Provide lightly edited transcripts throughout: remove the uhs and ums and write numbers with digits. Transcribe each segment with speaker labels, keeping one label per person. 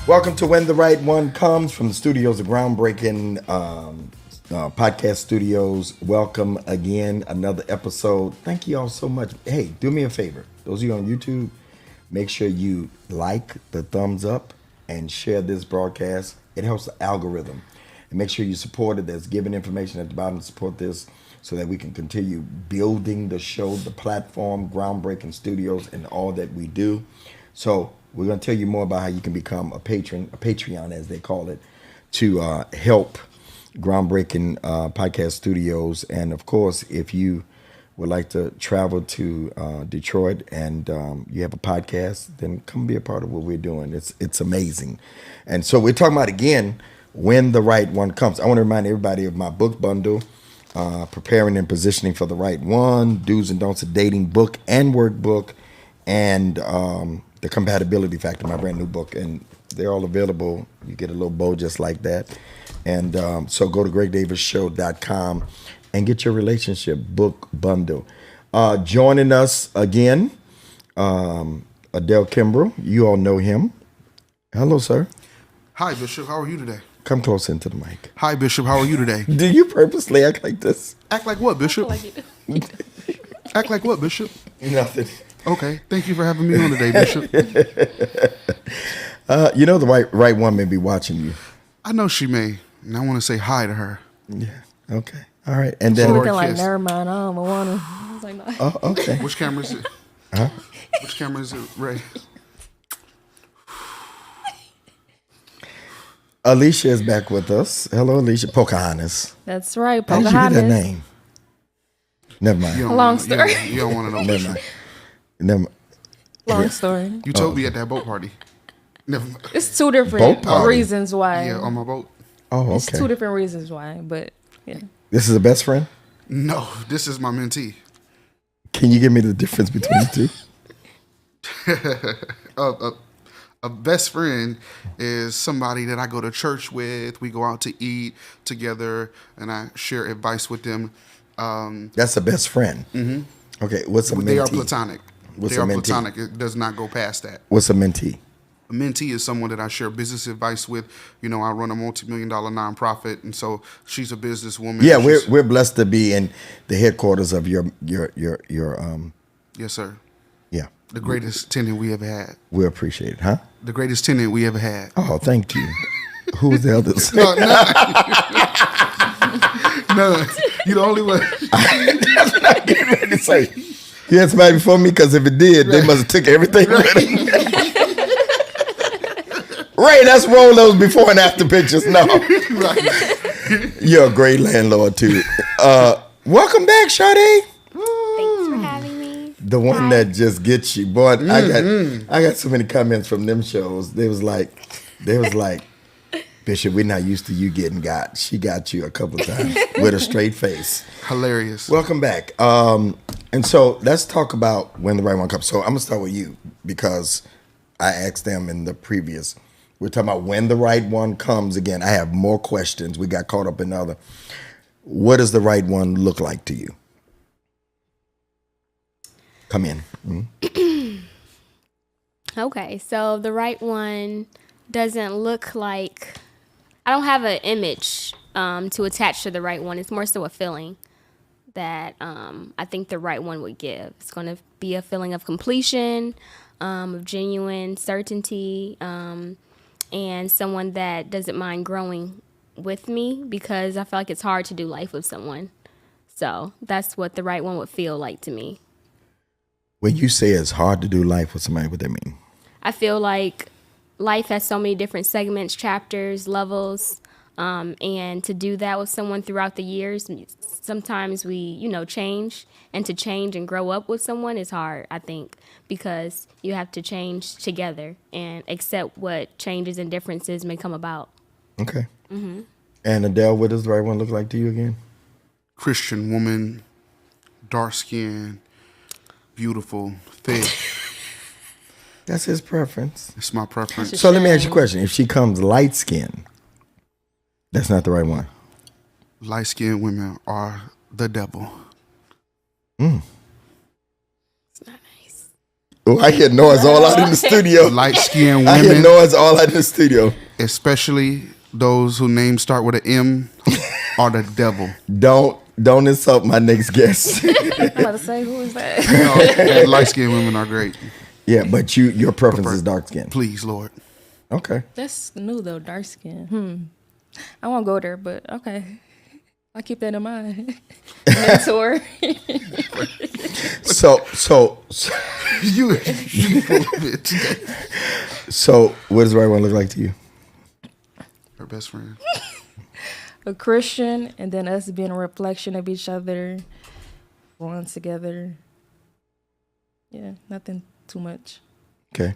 Speaker 1: Welcome to When the Right One Comes from the studios of Groundbreaking Podcast Studios. Welcome again, another episode. Thank you all so much. Hey, do me a favor. Those of you on YouTube, make sure you like the thumbs up and share this broadcast. It helps the algorithm. And make sure you support it. There's given information at the bottom to support this so that we can continue building the show, the platform, Groundbreaking Studios, and all that we do. So we're going to tell you more about how you can become a patron, a Patreon as they call it, to help Groundbreaking Podcast Studios. And of course, if you would like to travel to Detroit and you have a podcast, then come be a part of what we're doing. It's amazing. And so we're talking about, again, When the Right One Comes. I want to remind everybody of my book bundle, Preparing and Positioning for the Right One, Do's and Don'ts of Dating book and workbook, and The Compatibility Factor, my brand new book. And they're all available. You get a little bow just like that. And so go to gregdavisshow.com and get your relationship book bundle. Joining us again, Adele Kimbrough. You all know him. Hello, sir.
Speaker 2: Hi, Bishop. How are you today?
Speaker 1: Come close into the mic.
Speaker 2: Hi, Bishop. How are you today?
Speaker 1: Do you purposely act like this?
Speaker 2: Act like what, Bishop? Act like what, Bishop?
Speaker 1: Nothing.
Speaker 2: Okay. Thank you for having me on today, Bishop.
Speaker 1: You know the right one may be watching you.
Speaker 2: I know she may, and I want to say hi to her.
Speaker 1: Yeah. Okay. All right. And then
Speaker 3: Looking like, never mind. I don't want to. I was like, no.
Speaker 1: Oh, okay.
Speaker 2: Which camera is it?
Speaker 1: Huh?
Speaker 2: Which camera is it, Ray?
Speaker 1: Alicia is back with us. Hello, Alicia. Pocahontas.
Speaker 3: That's right.
Speaker 1: How did you get that
Speaker 3: Pocahontas.
Speaker 1: name? Never mind.
Speaker 3: Long story.
Speaker 2: You don't want to know.
Speaker 1: Never
Speaker 2: Bishop.
Speaker 1: mind. Never mind.
Speaker 3: Long story.
Speaker 2: You told me at that boat party. Never mind.
Speaker 3: It's two different
Speaker 1: Boat party?
Speaker 3: reasons why.
Speaker 2: Yeah, on my boat.
Speaker 1: Oh,
Speaker 3: It's two
Speaker 1: okay.
Speaker 3: different reasons why, but yeah.
Speaker 1: This is a best friend?
Speaker 2: No, this is my mentee.
Speaker 1: Can you give me the difference between the two?
Speaker 2: A best friend is somebody that I go to church with. We go out to eat together, and I share advice with them.
Speaker 1: That's a best friend. Mm-hmm. Okay. What's a mentee?
Speaker 2: They are platonic.
Speaker 1: What's
Speaker 2: They
Speaker 1: a
Speaker 2: are
Speaker 1: mentee?
Speaker 2: platonic. It does not go past that.
Speaker 1: What's a mentee?
Speaker 2: A mentee is someone that I share business advice with. You know, I run a multi-million-dollar nonprofit, and so she's a businesswoman.
Speaker 1: Yeah, we're blessed to be in the headquarters of your
Speaker 2: Yes, sir.
Speaker 1: yeah.
Speaker 2: The greatest tenant we ever had.
Speaker 1: We appreciate it, huh?
Speaker 2: The greatest tenant we ever had.
Speaker 1: Oh, thank you. Who was the others?
Speaker 2: No. You the only one.
Speaker 1: That's what I'm getting ready to say. You had somebody before me, because if it did, they must have took everything with them. Ray, let's roll those before and after pictures. No. You're a great landlord, too. Welcome back, Sade.
Speaker 4: Thanks for having me.
Speaker 1: The one that just gets you. Boy, I got so many comments from them shows. They was like, Bishop, we're not used to you getting got. She got you a couple of times with a straight face.
Speaker 2: Hilarious.
Speaker 1: Welcome back. And so let's talk about When the Right One Comes. So I'm going to start with you, because I asked them in the previous. We're talking about when the right one comes. Again, I have more questions. We got caught up in other. What does the right one look like to you? Come in. Mm-hmm.
Speaker 4: Okay, so the right one doesn't look like, I don't have an image to attach to the right one. It's more so a feeling that I think the right one would give. It's going to be a feeling of completion, of genuine certainty, and someone that doesn't mind growing with me, because I feel like it's hard to do life with someone. So that's what the right one would feel like to me.
Speaker 1: When you say it's hard to do life with somebody, what that mean?
Speaker 4: I feel like life has so many different segments, chapters, levels, and to do that with someone throughout the years, sometimes we, change, and to change and grow up with someone is hard, I think, because you have to change together and accept what changes and differences may come about.
Speaker 1: Okay. Mm-hmm. And Adele, what does the right one look like to you again?
Speaker 2: Christian woman, dark skin, beautiful, thick.
Speaker 1: That's his preference.
Speaker 2: It's my preference.
Speaker 1: So let me ask you a question. If she comes light skinned, that's not the right one.
Speaker 2: Light-skinned women are the devil.
Speaker 4: It's not nice.
Speaker 1: Oh, I hear noise all out in the studio.
Speaker 2: Light-skinned
Speaker 1: I hear
Speaker 2: women,
Speaker 1: noise all out in the studio.
Speaker 2: especially those whose names start with an M, are the devil.
Speaker 1: Don't insult my next guest.
Speaker 3: I'm about to say, who is that?
Speaker 2: And light-skinned women are great.
Speaker 1: Yeah, but your preference is dark skin.
Speaker 2: Please, Lord.
Speaker 1: Okay.
Speaker 3: That's new though, dark skin. I won't go there, but okay. I'll keep that in mind. Mentor.
Speaker 1: So
Speaker 2: You full of it today.
Speaker 1: so what does the right one look like to you?
Speaker 2: Her best friend.
Speaker 3: A Christian, and then us being a reflection of each other, growing together. Yeah, nothing too much.
Speaker 1: Okay.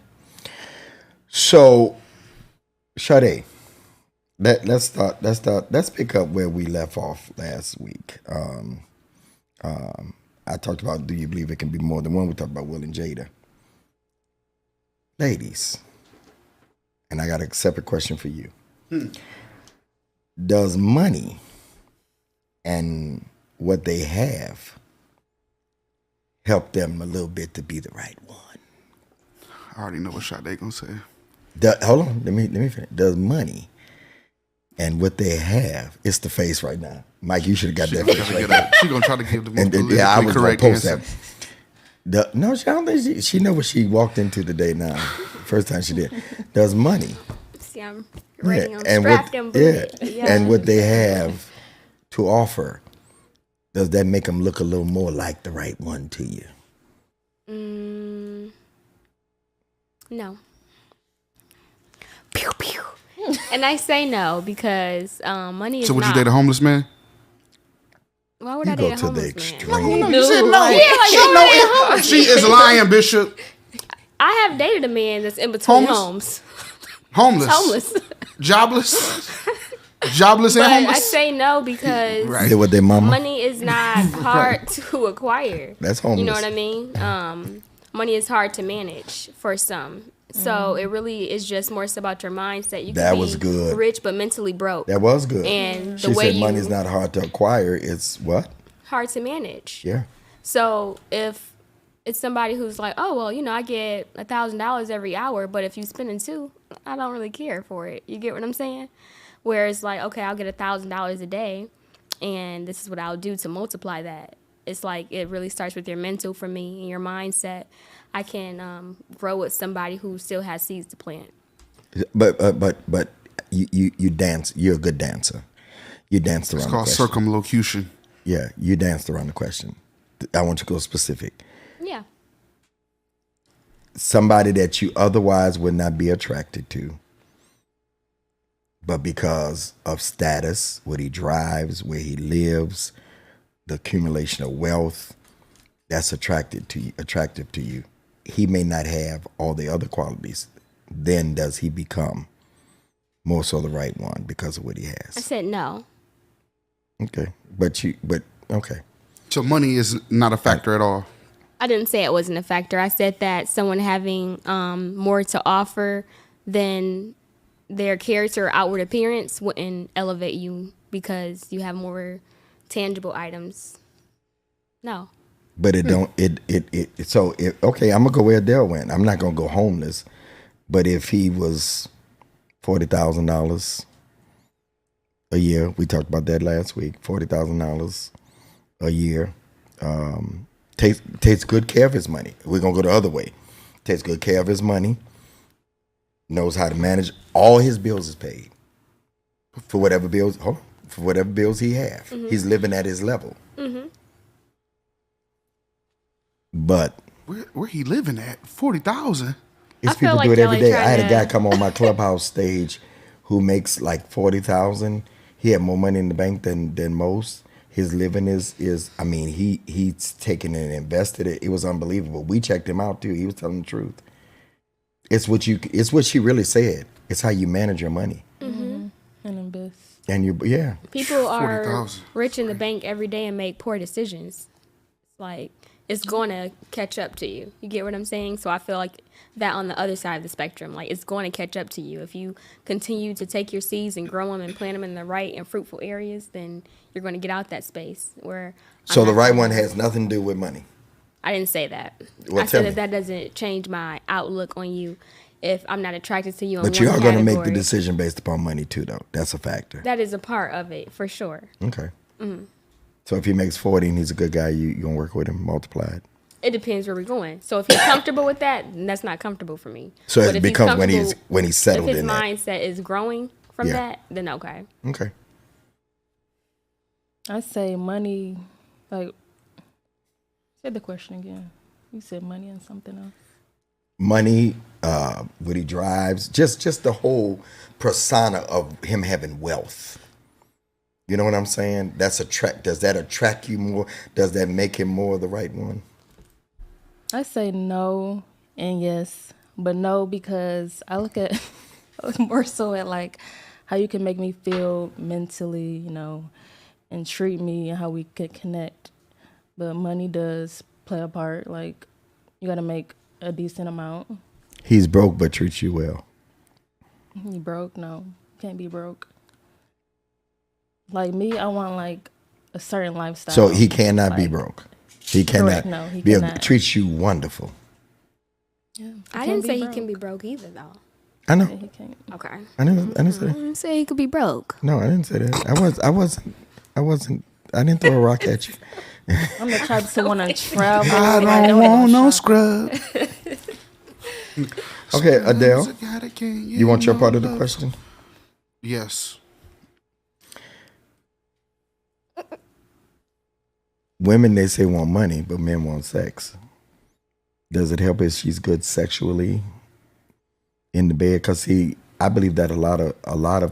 Speaker 1: So, Sade, let's pick up where we left off last week. I talked about, do you believe it can be more than one? We talked about Will and Jada. Ladies, and I got a separate question for you. Does money and what they have help them a little bit to be the right one?
Speaker 2: I already know what Sade gonna say.
Speaker 1: Hold on, let me finish. Does money and what they have, it's the face right now. Mike, you should have got that face right there.
Speaker 2: She gonna try to give the most
Speaker 1: And
Speaker 2: politically
Speaker 1: I was gonna
Speaker 2: correct
Speaker 1: post
Speaker 2: answer.
Speaker 1: that. No, I don't think she know what she walked into today now. First time she did. Does money
Speaker 4: See, I'm writing on
Speaker 1: and
Speaker 4: strapped and booted.
Speaker 1: and what they have to offer, does that make them look a little more like the right one to you?
Speaker 4: No. Pew, pew. And I say no because money is
Speaker 2: So would
Speaker 4: not.
Speaker 2: you date a homeless man?
Speaker 4: Why would
Speaker 1: You
Speaker 4: I
Speaker 1: go
Speaker 4: date a
Speaker 1: to the
Speaker 4: homeless
Speaker 1: extreme.
Speaker 4: man?
Speaker 2: You said no.
Speaker 4: Yeah, like,
Speaker 2: She,
Speaker 4: don't date a homeless
Speaker 2: she is lying, Bishop.
Speaker 4: I have dated a man that's in between
Speaker 2: Homeless?
Speaker 4: homes.
Speaker 2: Homeless.
Speaker 4: Homeless.
Speaker 2: Jobless. Jobless and
Speaker 4: But I
Speaker 2: homeless.
Speaker 4: say no because
Speaker 2: Right.
Speaker 1: Live with their mama.
Speaker 4: money is not hard to acquire.
Speaker 1: That's homeless.
Speaker 4: You know what I mean? Money is hard to manage for some. So it really is just more so about your mindset. You can
Speaker 1: That
Speaker 4: be
Speaker 1: was good.
Speaker 4: rich but mentally broke.
Speaker 1: That was good.
Speaker 4: And the
Speaker 1: She
Speaker 4: way
Speaker 1: said
Speaker 4: you
Speaker 1: money's not hard to acquire. It's what?
Speaker 4: hard to manage.
Speaker 1: Yeah.
Speaker 4: So if it's somebody who's like, oh well, I get $1,000 every hour, but if you spending $2, I don't really care for it. You get what I'm saying? Whereas like, okay, I'll get $1,000 a day, and this is what I'll do to multiply that. It's like it really starts with your mental for me and your mindset. I can grow with somebody who still has seeds to plant.
Speaker 1: But you dance. You're a good dancer. You danced around
Speaker 2: It's
Speaker 1: the
Speaker 2: called
Speaker 1: question.
Speaker 2: circumlocution.
Speaker 1: Yeah, you danced around the question. I want you to go specific.
Speaker 4: Yeah.
Speaker 1: Somebody that you otherwise would not be attracted to, but because of status, what he drives, where he lives, the accumulation of wealth, that's attractive to you. He may not have all the other qualities. Then does he become more so the right one because of what he
Speaker 4: I
Speaker 1: has?
Speaker 4: said no.
Speaker 1: Okay, but okay.
Speaker 2: So money is not a factor at all.
Speaker 4: I didn't say it wasn't a factor. I said that someone having more to offer than their character or outward appearance wouldn't elevate you because you have more tangible items. No.
Speaker 1: But it don't okay, I'm gonna go where Adele went. I'm not gonna go homeless. But if he was $40,000 a year, we talked about that last week, $40,000 a year, takes good care of his money. We're gonna go the other way. Takes good care of his money, knows how to manage, all his bills is paid. For whatever bills he have.
Speaker 4: Mm-hmm.
Speaker 1: He's living at his level. Mm-hmm. But
Speaker 2: Where he living at? 40,000.
Speaker 1: it's
Speaker 4: I feel
Speaker 1: people
Speaker 4: like
Speaker 1: do it every
Speaker 4: y'all
Speaker 1: day.
Speaker 4: ain't
Speaker 1: I had a
Speaker 4: trying
Speaker 1: guy
Speaker 4: to-
Speaker 1: come on my clubhouse stage who makes like 40,000. He had more money in the bank than most. His living is I mean, he's taken and invested it. It was unbelievable. We checked him out too. He was telling the truth. It's what she really said. It's how you manage your money.
Speaker 3: And invest.
Speaker 1: And
Speaker 4: People are
Speaker 2: 40,000.
Speaker 4: rich in the bank every day and make poor decisions. It's like it's going to catch up to you. You get what I'm saying? So I feel like that on the other side of the spectrum, like it's going to catch up to you. If you continue to take your seeds and grow them and plant them in the right and fruitful areas, then you're going to get out that space where.
Speaker 1: So
Speaker 4: I'm
Speaker 1: the
Speaker 4: not
Speaker 1: right
Speaker 4: gonna-
Speaker 1: one has nothing to do with money.
Speaker 4: I didn't say that.
Speaker 1: Well,
Speaker 4: I said
Speaker 1: tell
Speaker 4: that
Speaker 1: me.
Speaker 4: doesn't change my outlook on you if I'm not attracted to you in
Speaker 1: But
Speaker 4: one
Speaker 1: you are going to make the
Speaker 4: category.
Speaker 1: decision based upon money too, though. That's a factor.
Speaker 4: That is a part of it, for sure.
Speaker 1: Okay. So if he makes 40 and he's a good guy, you gonna work with him multiplied.
Speaker 4: It depends where we're going. So if he's comfortable with that, then that's not comfortable for me.
Speaker 1: So
Speaker 4: But
Speaker 1: it
Speaker 4: if
Speaker 1: becomes when
Speaker 4: comfortable-
Speaker 1: he's settled
Speaker 4: if his
Speaker 1: in that.
Speaker 4: mindset is growing from
Speaker 1: Yeah.
Speaker 4: that, then okay.
Speaker 1: Okay.
Speaker 3: I say money, like, say the question again. You said money and something else.
Speaker 1: Money, what he drives, just the whole persona of him having wealth. You know what I'm saying? Does that attract you more? Does that make him more the right one?
Speaker 3: I say no and yes, but no because I look more so at like how you can make me feel mentally, you know, and treat me and how we could connect. But money does play a part. Like you got to make a decent amount.
Speaker 1: He's broke but treats you well.
Speaker 3: You broke? No, can't be broke. Like me, I want like a certain lifestyle.
Speaker 1: So he cannot be
Speaker 3: Like,
Speaker 1: broke. He cannot
Speaker 3: no, he
Speaker 1: be
Speaker 3: cannot.
Speaker 1: treats you wonderful.
Speaker 3: Yeah,
Speaker 4: I didn't say he can be broke either, though.
Speaker 1: I know.
Speaker 3: Yeah, he can't.
Speaker 4: Okay.
Speaker 1: I didn't say
Speaker 4: I
Speaker 1: that.
Speaker 4: didn't say he could be broke.
Speaker 1: No, I didn't say that. I wasn't. I didn't throw a rock at you.
Speaker 3: I'm the type to want to travel.
Speaker 2: I
Speaker 3: like,
Speaker 2: don't
Speaker 3: wanna
Speaker 2: want no
Speaker 3: shop.
Speaker 2: scrub.
Speaker 1: Okay, Adele,
Speaker 2: You
Speaker 1: you want your part of the question?
Speaker 2: Yes.
Speaker 1: Women, they say, want money, but men want sex. Does it help if she's good sexually in the bed? Because I believe that a lot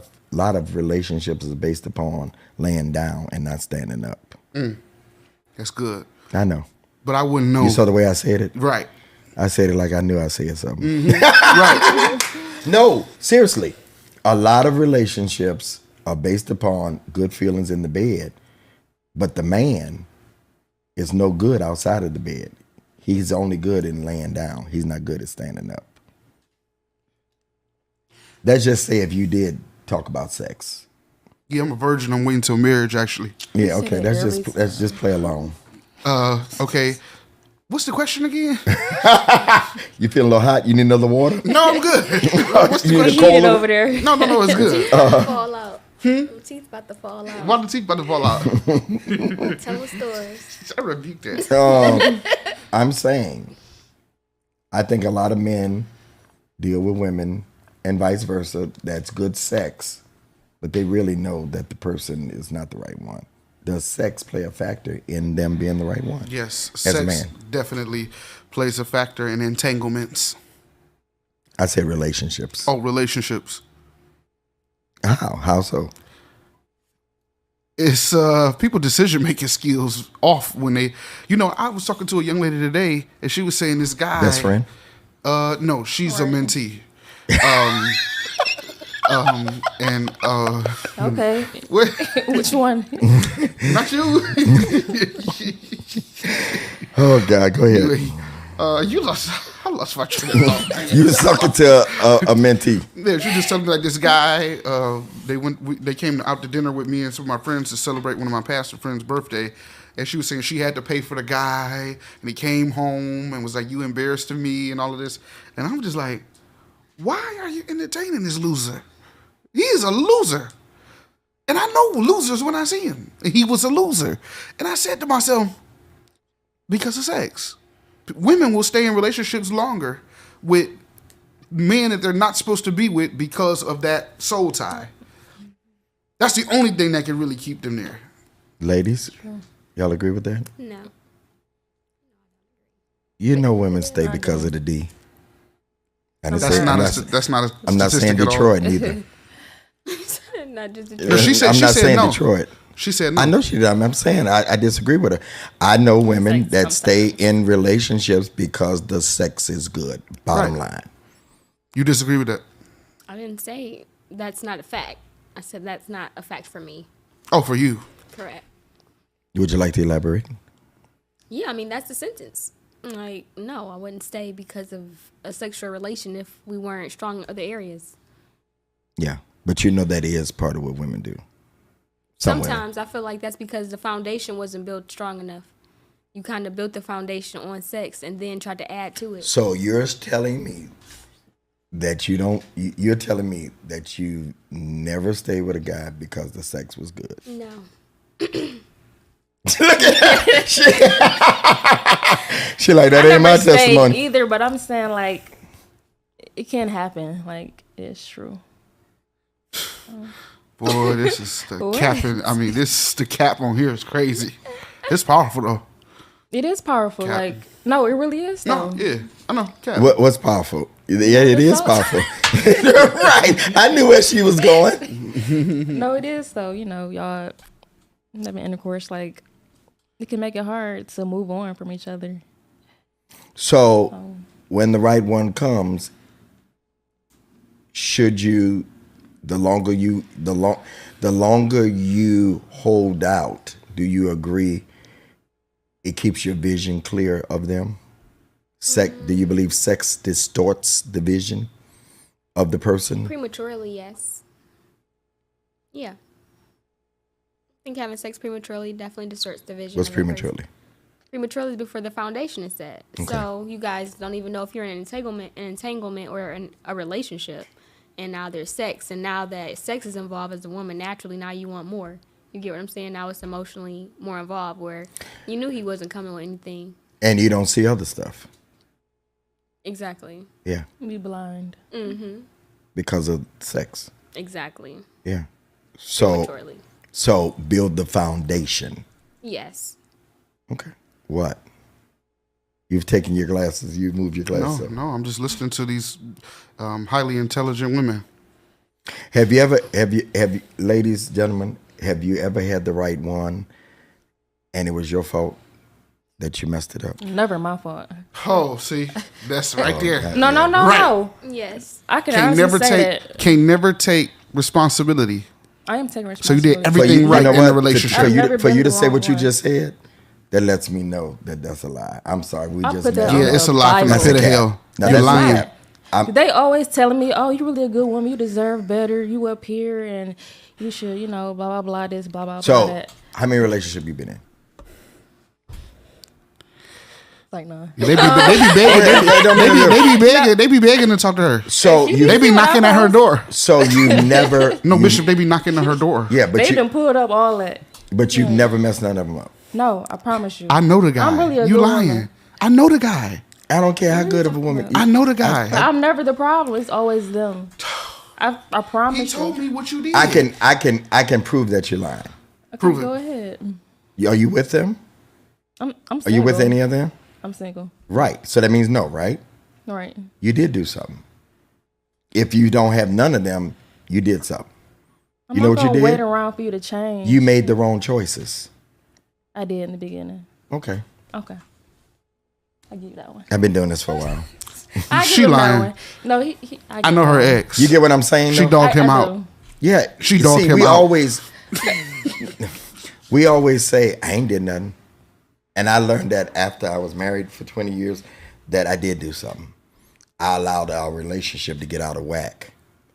Speaker 1: of relationships is based upon laying down and not standing up.
Speaker 2: That's good.
Speaker 1: I know.
Speaker 2: But I wouldn't know.
Speaker 1: You saw the way I said it?
Speaker 2: Right.
Speaker 1: I said it like I knew I said something.
Speaker 2: Right.
Speaker 1: No, seriously. A lot of relationships are based upon good feelings in the bed, but the man is no good outside of the bed. He's only good in laying down. He's not good at standing up. Let's just say if you did talk about sex.
Speaker 2: Yeah, I'm a virgin. I'm waiting till marriage, actually.
Speaker 1: Yeah,
Speaker 3: say
Speaker 1: okay.
Speaker 3: that
Speaker 1: Let's just play along.
Speaker 2: Okay. What's the question again?
Speaker 1: You feel a little hot? You need another water?
Speaker 2: No, I'm good. What's the
Speaker 1: You need a
Speaker 2: question?
Speaker 1: cold
Speaker 3: Heated
Speaker 1: one?
Speaker 3: over there.
Speaker 2: No, it's good.
Speaker 4: Fall out. Teeth about to fall out.
Speaker 2: Why the teeth about to fall out?
Speaker 4: Tell us stories.
Speaker 2: I rebuke that.
Speaker 1: I'm saying, I think a lot of men deal with women and vice versa. That's good sex, but they really know that the person is not the right one. Does sex play a factor in them being the right one?
Speaker 2: Yes,
Speaker 1: As a
Speaker 2: sex
Speaker 1: man.
Speaker 2: definitely plays a factor in entanglements.
Speaker 1: I say relationships.
Speaker 2: Oh, relationships.
Speaker 1: How so?
Speaker 2: It's people decision making skills off when they, I was talking to a young lady today and she was saying this guy.
Speaker 1: Best friend?
Speaker 2: No, she's a mentee. And
Speaker 3: Okay.
Speaker 2: what?
Speaker 3: Which one?
Speaker 2: Not you.
Speaker 1: Oh God, go ahead.
Speaker 2: You lost. I lost my train of thought.
Speaker 1: You was talking to a mentee.
Speaker 2: Yeah, she just telling me like this guy. They came out to dinner with me and some of my friends to celebrate one of my pastor friends' birthday, and she was saying she had to pay for the guy, and he came home and was like, "You embarrassed to me," and all of this, and I'm just like, "Why are you entertaining this loser? He is a loser." And I know losers when I see him. He was a loser. And I said to myself, because of sex. Women will stay in relationships longer with men that they're not supposed to be with because of that soul tie. That's the only thing that can really keep them there.
Speaker 1: Ladies, y'all agree with that?
Speaker 4: No.
Speaker 1: You know women stay because of the D. And
Speaker 2: That's not a
Speaker 1: I'm not saying
Speaker 2: statistic at all.
Speaker 1: Detroit neither.
Speaker 4: Not just
Speaker 2: No, she said-
Speaker 1: I'm
Speaker 2: she
Speaker 1: not
Speaker 2: said
Speaker 1: saying
Speaker 2: no.
Speaker 1: Detroit.
Speaker 2: She said no.
Speaker 1: I know she did. I'm saying I disagree with her. I know women
Speaker 3: like
Speaker 1: that stay in relationships because the sex is good. Bottom
Speaker 2: Right.
Speaker 1: line.
Speaker 2: You disagree with that?
Speaker 4: I didn't say that's not a fact. I said that's not a fact for me.
Speaker 2: Oh, for you.
Speaker 4: Correct.
Speaker 1: Would you like to elaborate?
Speaker 4: Yeah, I mean, that's the sentence. Like, no, I wouldn't stay because of a sexual relation if we weren't strong in other areas.
Speaker 1: Yeah, but you know that is part of what women do. Some women.
Speaker 4: Sometimes I feel like that's because the foundation wasn't built strong enough. You kind of built the foundation on sex and then tried to add to it.
Speaker 1: So you're telling me that you don't. You're telling me that you never stayed with a guy because the sex was good.
Speaker 4: No.
Speaker 1: Look at her. She like that
Speaker 3: I
Speaker 1: ain't my
Speaker 3: never stayed
Speaker 1: testimony.
Speaker 3: either, but I'm saying like it can happen. Like it's true.
Speaker 2: Boy, this is the
Speaker 3: What?
Speaker 2: capping. I mean, the cap on here is crazy. It's powerful though.
Speaker 3: It is powerful.
Speaker 2: Cap.
Speaker 3: Like no, it really is. Though.
Speaker 2: No, yeah, I know. Cap.
Speaker 1: What's powerful? Yeah, it is powerful. Right. I knew where she was going.
Speaker 3: No, it is though. You know, y'all having intercourse, like it can make it hard to move on from each other.
Speaker 1: So when the right one comes, should you the longer you hold out, do you agree it keeps your vision clear of them? Do you believe sex distorts the vision of the person?
Speaker 4: Prematurely, yes. Yeah. I think having sex prematurely definitely distorts the vision.
Speaker 1: What's
Speaker 4: of a person.
Speaker 1: prematurely?
Speaker 4: Prematurely is before the foundation is set.
Speaker 1: Okay.
Speaker 4: So you guys don't even know if you're in an entanglement or in a relationship. And now there's sex. And now that sex is involved as a woman, naturally now you want more. You get what I'm saying? Now it's emotionally more involved where you knew he wasn't coming with anything.
Speaker 1: And you don't see other stuff.
Speaker 4: Exactly.
Speaker 1: Yeah.
Speaker 3: Be blind.
Speaker 4: Mm-hmm.
Speaker 1: Because of sex.
Speaker 4: Exactly.
Speaker 1: Yeah. So
Speaker 4: Prematurely.
Speaker 1: build the foundation.
Speaker 4: Yes.
Speaker 1: Okay. What? You've taken your glasses. You've moved your glasses up.
Speaker 2: No, I'm just listening to these highly intelligent women.
Speaker 1: Have you, ladies, gentlemen, have you ever had the right one and it was your fault that you messed it up?
Speaker 3: Never my fault.
Speaker 2: Oh, see, that's right there.
Speaker 1: God.
Speaker 3: No,
Speaker 2: Right.
Speaker 3: no.
Speaker 4: Yes.
Speaker 3: I can
Speaker 2: Can't
Speaker 3: honestly
Speaker 2: never
Speaker 3: say
Speaker 2: take
Speaker 3: that.
Speaker 2: can't never take responsibility.
Speaker 3: I am taking
Speaker 2: So you
Speaker 3: responsibility.
Speaker 2: did everything right in the relationship.
Speaker 1: For
Speaker 3: I've
Speaker 1: you,
Speaker 3: never
Speaker 1: for
Speaker 3: been
Speaker 1: you to
Speaker 3: the
Speaker 1: say
Speaker 3: wrong
Speaker 1: what you
Speaker 3: one.
Speaker 1: just said, that lets me know that that's a lie. I'm sorry. We
Speaker 3: I'll
Speaker 1: just
Speaker 3: put that
Speaker 1: met.
Speaker 3: on
Speaker 2: Yeah, it's a lie from the
Speaker 3: Bible.
Speaker 2: pit of
Speaker 1: That's a cap.
Speaker 2: hell.
Speaker 1: Now,
Speaker 2: You're
Speaker 1: that's a
Speaker 2: lying.
Speaker 1: cap.
Speaker 3: They always telling me, "Oh, you're really a good woman. You deserve better. You up here, and you should, blah blah blah. This, blah blah blah."
Speaker 1: So,
Speaker 3: That.
Speaker 1: how many relationships you been in?
Speaker 3: Like no.
Speaker 2: They be begging. They be begging to talk to her.
Speaker 1: So
Speaker 3: You
Speaker 1: you,
Speaker 2: They be knocking at her door.
Speaker 1: so you never.
Speaker 2: No,
Speaker 1: you-
Speaker 2: Bishop, they be knocking at her door.
Speaker 1: Yeah, but
Speaker 3: They done pulled up all that.
Speaker 1: you've never messed none of them up.
Speaker 3: No, I promise you.
Speaker 2: I know the guy.
Speaker 3: I'm really a
Speaker 2: You
Speaker 3: good
Speaker 2: lying.
Speaker 3: woman.
Speaker 2: I know the guy.
Speaker 1: I don't care how good of a woman.
Speaker 2: I know the guy.
Speaker 3: I'm never the problem. It's always them. I
Speaker 2: He
Speaker 3: promise
Speaker 2: told
Speaker 3: you.
Speaker 2: me what you did.
Speaker 1: I can prove that you're lying.
Speaker 3: Okay,
Speaker 2: prove it.
Speaker 3: go ahead.
Speaker 1: Are you with them?
Speaker 3: I'm
Speaker 1: Are
Speaker 3: single.
Speaker 1: you with any of them?
Speaker 3: I'm single.
Speaker 1: Right. So that means no, right?
Speaker 3: All right.
Speaker 1: You did do something. If you don't have none of them, you did something.
Speaker 3: I'm
Speaker 1: You know
Speaker 3: not
Speaker 1: what you
Speaker 3: gonna
Speaker 1: did?
Speaker 3: wait around for you to change.
Speaker 1: You made the wrong choices.
Speaker 3: I did in the beginning.
Speaker 1: Okay.
Speaker 3: Okay. I give you that one.
Speaker 1: I've been doing this for a while.
Speaker 3: I
Speaker 2: She
Speaker 3: give him
Speaker 2: lying.
Speaker 3: that one. No, he
Speaker 2: I know her ex.
Speaker 1: You get what I'm saying?
Speaker 2: She
Speaker 1: though?
Speaker 2: dogged him
Speaker 3: I
Speaker 2: out.
Speaker 3: do.
Speaker 1: Yeah.
Speaker 2: She
Speaker 1: you
Speaker 2: dogged
Speaker 1: see,
Speaker 2: him
Speaker 1: we
Speaker 2: out.
Speaker 1: we always say, I ain't did nothing. And I learned that after I was married for 20 years, that I did do something. I allowed our relationship to get out of whack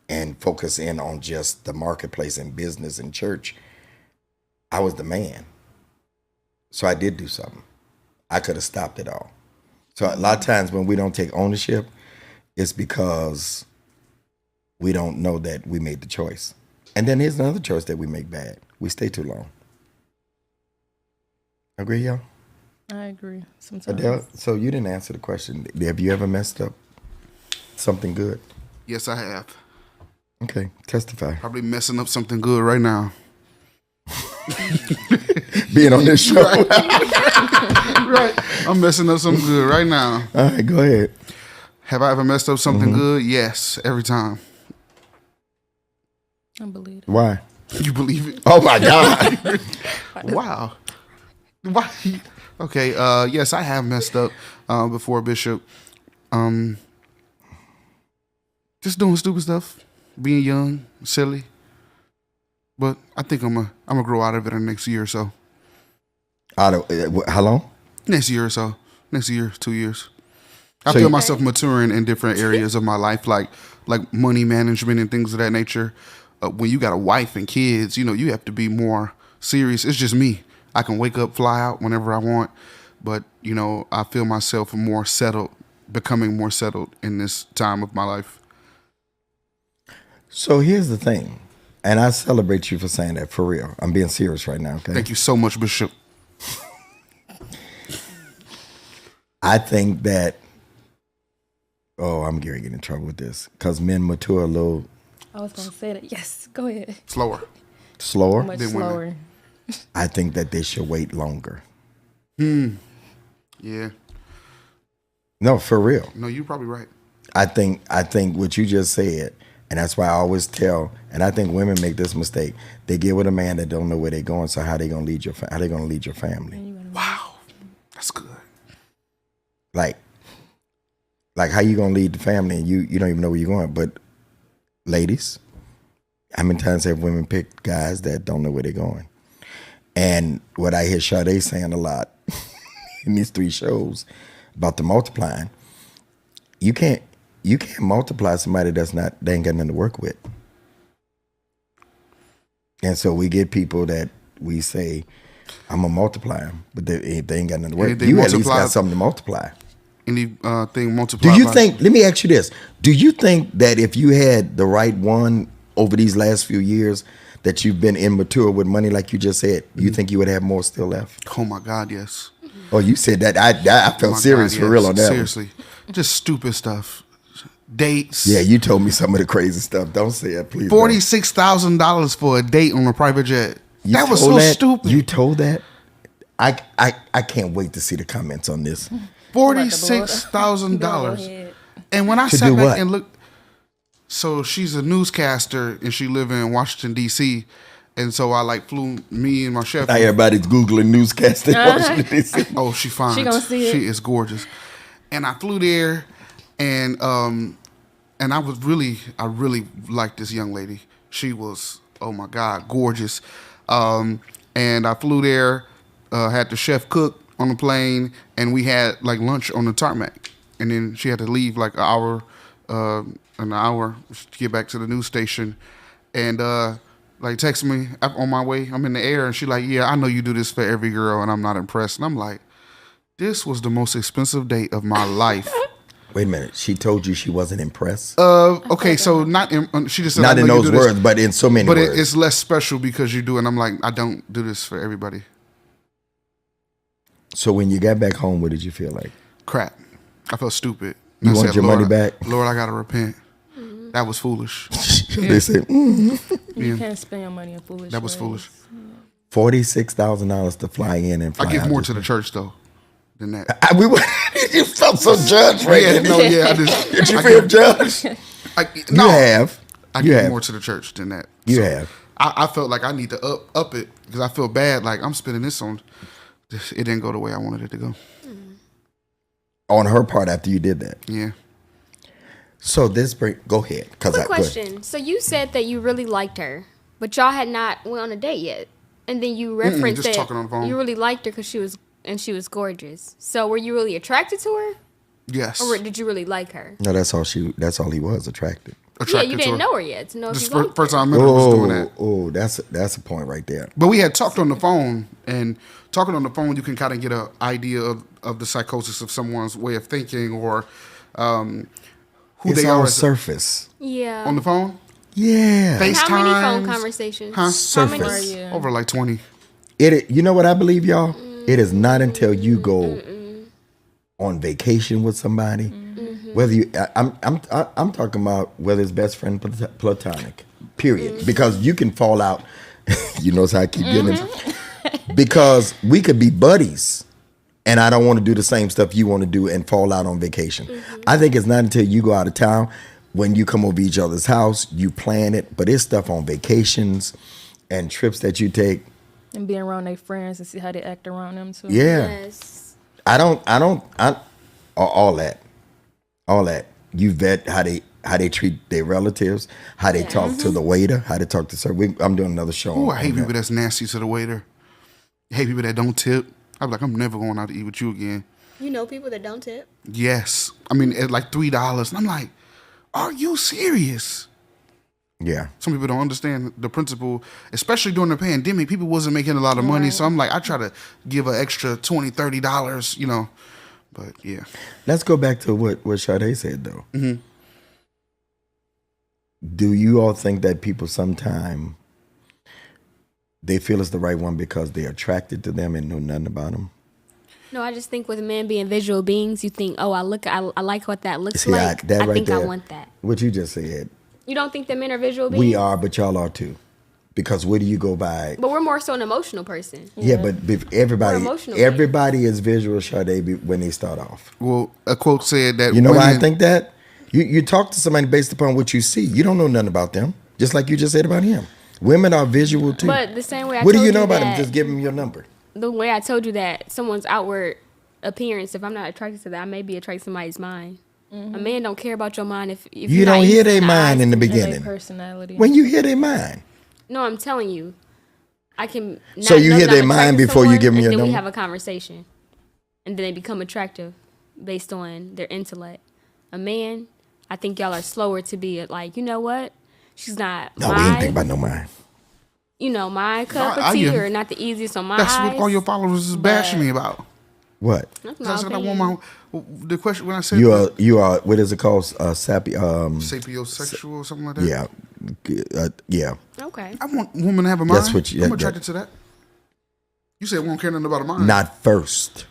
Speaker 1: and focus in on just the marketplace and business and church. I was the man. So I did do something. I could have stopped it all. So a lot of times when we don't take ownership, it's because we don't know that we made the choice. And then here's another choice that we make bad. We stay too long. Agree, y'all?
Speaker 3: I agree. Sometimes.
Speaker 1: Adele, so you didn't answer the question. Have you ever messed up something good?
Speaker 2: Yes, I have.
Speaker 1: Okay, testify.
Speaker 2: Probably messing up something good right now.
Speaker 1: Being on this show.
Speaker 2: Right. I'm messing up something good right now.
Speaker 1: All right, go ahead.
Speaker 2: Have I ever messed up something good? Yes, every time.
Speaker 3: I believe it.
Speaker 1: Why?
Speaker 2: You believe it?
Speaker 1: Oh my God.
Speaker 2: Wow. Why? Okay. Yes, I have messed up before, Bishop. Just doing stupid stuff, being young, silly. But I think I'm gonna grow out of it in the next year or so.
Speaker 1: How long?
Speaker 2: Next year or so. Next year, 2 years. I
Speaker 1: So
Speaker 2: feel
Speaker 1: you-
Speaker 2: myself maturing in different areas of my life, like money management and things of that nature. When you got a wife and kids, you have to be more serious. It's just me. I can wake up, fly out whenever I want. But, you know, I feel myself more settled, becoming more settled in this time of my life.
Speaker 1: So here's the thing, and I celebrate you for saying that, for real. I'm being serious right now, okay?
Speaker 2: Thank you so much, Bishop.
Speaker 1: I think that, I'm getting in trouble with this, because men mature a little
Speaker 3: I was gonna say that. Yes, go ahead.
Speaker 2: Slower.
Speaker 1: slower.
Speaker 3: Much
Speaker 2: Then women.
Speaker 3: slower.
Speaker 1: I think that they should wait longer.
Speaker 2: Yeah.
Speaker 1: No, for real.
Speaker 2: No, you're probably right.
Speaker 1: I think what you just said, and that's why I always tell, and I think women make this mistake. They get with a man that don't know where they're going, so how they gonna lead your family?
Speaker 2: Wow. That's good.
Speaker 1: Like how you gonna lead the family and you don't even know where you're going? But ladies, how many times have women picked guys that don't know where they're going? And what I hear Sade saying a lot in these 3 shows about the multiplying, you can't multiply somebody they ain't got nothing to work with. And so we get people that we say, I'm gonna multiply them, but they ain't got nothing to work with. You at least got something to multiply.
Speaker 2: Anything multiplied.
Speaker 1: Do you think, let me ask you this, do you think that if you had the right one over these last few years that you've been immature with money like you just said, you think you would have more still left?
Speaker 2: Oh my God, yes.
Speaker 1: Oh, you said that. I felt serious for real on that.
Speaker 2: Seriously. Just stupid stuff. Dates.
Speaker 1: Yeah, you told me some of the crazy stuff. Don't say it, please.
Speaker 2: $46,000 for a date on a private jet. That was so stupid.
Speaker 1: You told that? I can't wait to see the comments on this.
Speaker 2: $46,000. And when I sat back and looked, so she's a newscaster and she live in Washington, D.C., and so I flew me and my chef.
Speaker 1: Now everybody's Googling newscaster in Washington, D.C.
Speaker 2: Oh, she fine.
Speaker 3: She gonna see it.
Speaker 2: She is gorgeous. And I flew there, and I really liked this young lady. She was, oh my God, gorgeous. And I flew there, had the chef cook on the plane, and we had lunch on the tarmac. And then she had to leave an hour to get back to the news station. And text me on my way. I'm in the air, and she yeah, I know you do this for every girl, and I'm not impressed. And I'm like, this was the most expensive date of my life.
Speaker 1: Wait a minute. She told you she wasn't impressed?
Speaker 2: Okay, so she just said,
Speaker 1: not in those words, but in so many words.
Speaker 2: But it's less special because you do it. And I'm like, I don't do this for everybody.
Speaker 1: So when you got back home, what did you feel like?
Speaker 2: Crap. I felt stupid.
Speaker 1: You want your money back?
Speaker 2: Lord, I got to repent. That was foolish.
Speaker 1: They said,
Speaker 3: You can't spend your money on foolish.
Speaker 2: That was foolish.
Speaker 1: $46,000 to fly in and fly out.
Speaker 2: I give more to the church, though, than that.
Speaker 1: You felt so judged right
Speaker 2: Yeah,
Speaker 1: now.
Speaker 2: no, yeah, I just.
Speaker 1: Did you feel judged?
Speaker 2: No,
Speaker 1: You have.
Speaker 2: I
Speaker 1: You
Speaker 2: give
Speaker 1: have.
Speaker 2: more to the church than that.
Speaker 1: You have.
Speaker 2: I felt like I need to up it because I feel bad. I'm spending this on. It didn't go the way I wanted it to go.
Speaker 1: On her part after you did that.
Speaker 2: Yeah.
Speaker 1: So go ahead.
Speaker 4: Quick question. So you said that you really liked her, but y'all had not went on a date yet. And then you referenced
Speaker 2: just
Speaker 4: that
Speaker 2: talking on the phone.
Speaker 4: you really liked her because she was gorgeous. So were you really attracted to her?
Speaker 2: Yes.
Speaker 4: Or did you really like her?
Speaker 1: No, that's all he was, attracted.
Speaker 4: Yeah, you didn't know her yet to know if you liked
Speaker 2: First
Speaker 4: her.
Speaker 2: time I met her was doing that.
Speaker 1: Oh, that's a point right there.
Speaker 2: But we had talked on the phone, and talking on the phone, you can kind of get an idea of the psychosis of someone's way of thinking or who
Speaker 1: It's
Speaker 2: they
Speaker 1: all
Speaker 2: are.
Speaker 1: surface.
Speaker 4: Yeah.
Speaker 2: On the phone?
Speaker 1: Yeah.
Speaker 2: FaceTime.
Speaker 4: How many phone conversations?
Speaker 2: Huh?
Speaker 1: Surface.
Speaker 2: Over 20.
Speaker 1: You know what I believe, y'all? It is not until you go on vacation with somebody, whether I'm talking about whether it's best friend platonic, period. Because you can fall out. You notice how I keep getting it? Because we could be buddies, and I don't want to do the same stuff you want to do and fall out on vacation. I think it's not until you go out of town, when you come over each other's house, you plan it. But it's stuff on vacations and trips that you take.
Speaker 3: And being around their friends and see how they act around them too.
Speaker 1: Yeah.
Speaker 4: Yes.
Speaker 1: All that. You vet how they treat their relatives, how they talk to the waiter, how they talk to server. I'm doing another show.
Speaker 2: Oh, I hate people that's nasty to the waiter. I hate people that don't tip. I'm like, I'm never going out to eat with you again.
Speaker 4: You know people that don't tip?
Speaker 2: Yes. I mean, at $3. And I'm like, are you serious?
Speaker 1: Yeah.
Speaker 2: Some people don't understand the principle, especially during the pandemic. People wasn't making a lot of money, so I'm like, I try to give an extra $20, $30, you know. But yeah,
Speaker 1: Let's go back to what Sade said though.
Speaker 2: Mhm.
Speaker 1: Do you all think that people sometime they feel it's the right one because they're attracted to them and know nothing about them?
Speaker 4: No, I just think with men being visual beings, you think, oh, I like what that looks
Speaker 1: See,
Speaker 4: like.
Speaker 1: that
Speaker 4: I
Speaker 1: right
Speaker 4: think
Speaker 1: there,
Speaker 4: I want that.
Speaker 1: What you just said.
Speaker 4: You don't think that men are visual beings?
Speaker 1: We are, but y'all are too. Because where do you go by?
Speaker 4: But we're more so an emotional person.
Speaker 1: Yeah, but everybody
Speaker 4: emotional
Speaker 1: is visual, Sade, when they start off.
Speaker 2: well, a quote said that
Speaker 1: You know why I
Speaker 2: women-
Speaker 1: think that? You talk to somebody based upon what you see. You don't know nothing about them, just like you just said about him. Women are visual too.
Speaker 4: But the same way I
Speaker 1: what
Speaker 4: told
Speaker 1: do you know about
Speaker 4: that,
Speaker 1: him? Just give him your number.
Speaker 4: The way I told you that someone's outward appearance, if I'm not attracted to that, I may be attracted to somebody's mind. A man don't care about your mind if
Speaker 1: You
Speaker 4: you're
Speaker 1: don't
Speaker 4: not
Speaker 1: hear
Speaker 4: using
Speaker 1: their
Speaker 4: the
Speaker 1: mind
Speaker 4: eyes
Speaker 1: in the
Speaker 4: to-
Speaker 3: And their
Speaker 1: beginning.
Speaker 3: personality.
Speaker 1: When you hear their mind.
Speaker 4: No, I'm telling you, I can.
Speaker 1: So you
Speaker 4: know
Speaker 1: hear
Speaker 4: that
Speaker 1: their
Speaker 4: I'm
Speaker 1: mind
Speaker 4: attracted to
Speaker 1: before you
Speaker 4: someone,
Speaker 1: give them your
Speaker 4: and then
Speaker 1: number?
Speaker 4: we have a conversation, and then they become attractive based on their intellect. A man, I think y'all are slower to be like, you know what? She's not
Speaker 1: No, we ain't think about no mind.
Speaker 4: my cup
Speaker 2: I
Speaker 4: of tea,
Speaker 2: get it.
Speaker 4: or not the easiest on my
Speaker 2: That's
Speaker 4: eyes.
Speaker 2: what all your followers is bashing me about.
Speaker 1: What?
Speaker 4: That's
Speaker 2: I
Speaker 4: my
Speaker 2: said I
Speaker 4: opinion.
Speaker 2: want the question when I said
Speaker 1: You are. What is it called? Sappy.
Speaker 2: sapiosexual or something like that.
Speaker 1: Yeah. Yeah.
Speaker 4: Okay.
Speaker 2: I want women to have a mind.
Speaker 1: That's what you-
Speaker 2: I'm
Speaker 1: that-
Speaker 2: attracted to that. You said won't care nothing about a mind.
Speaker 1: Not first.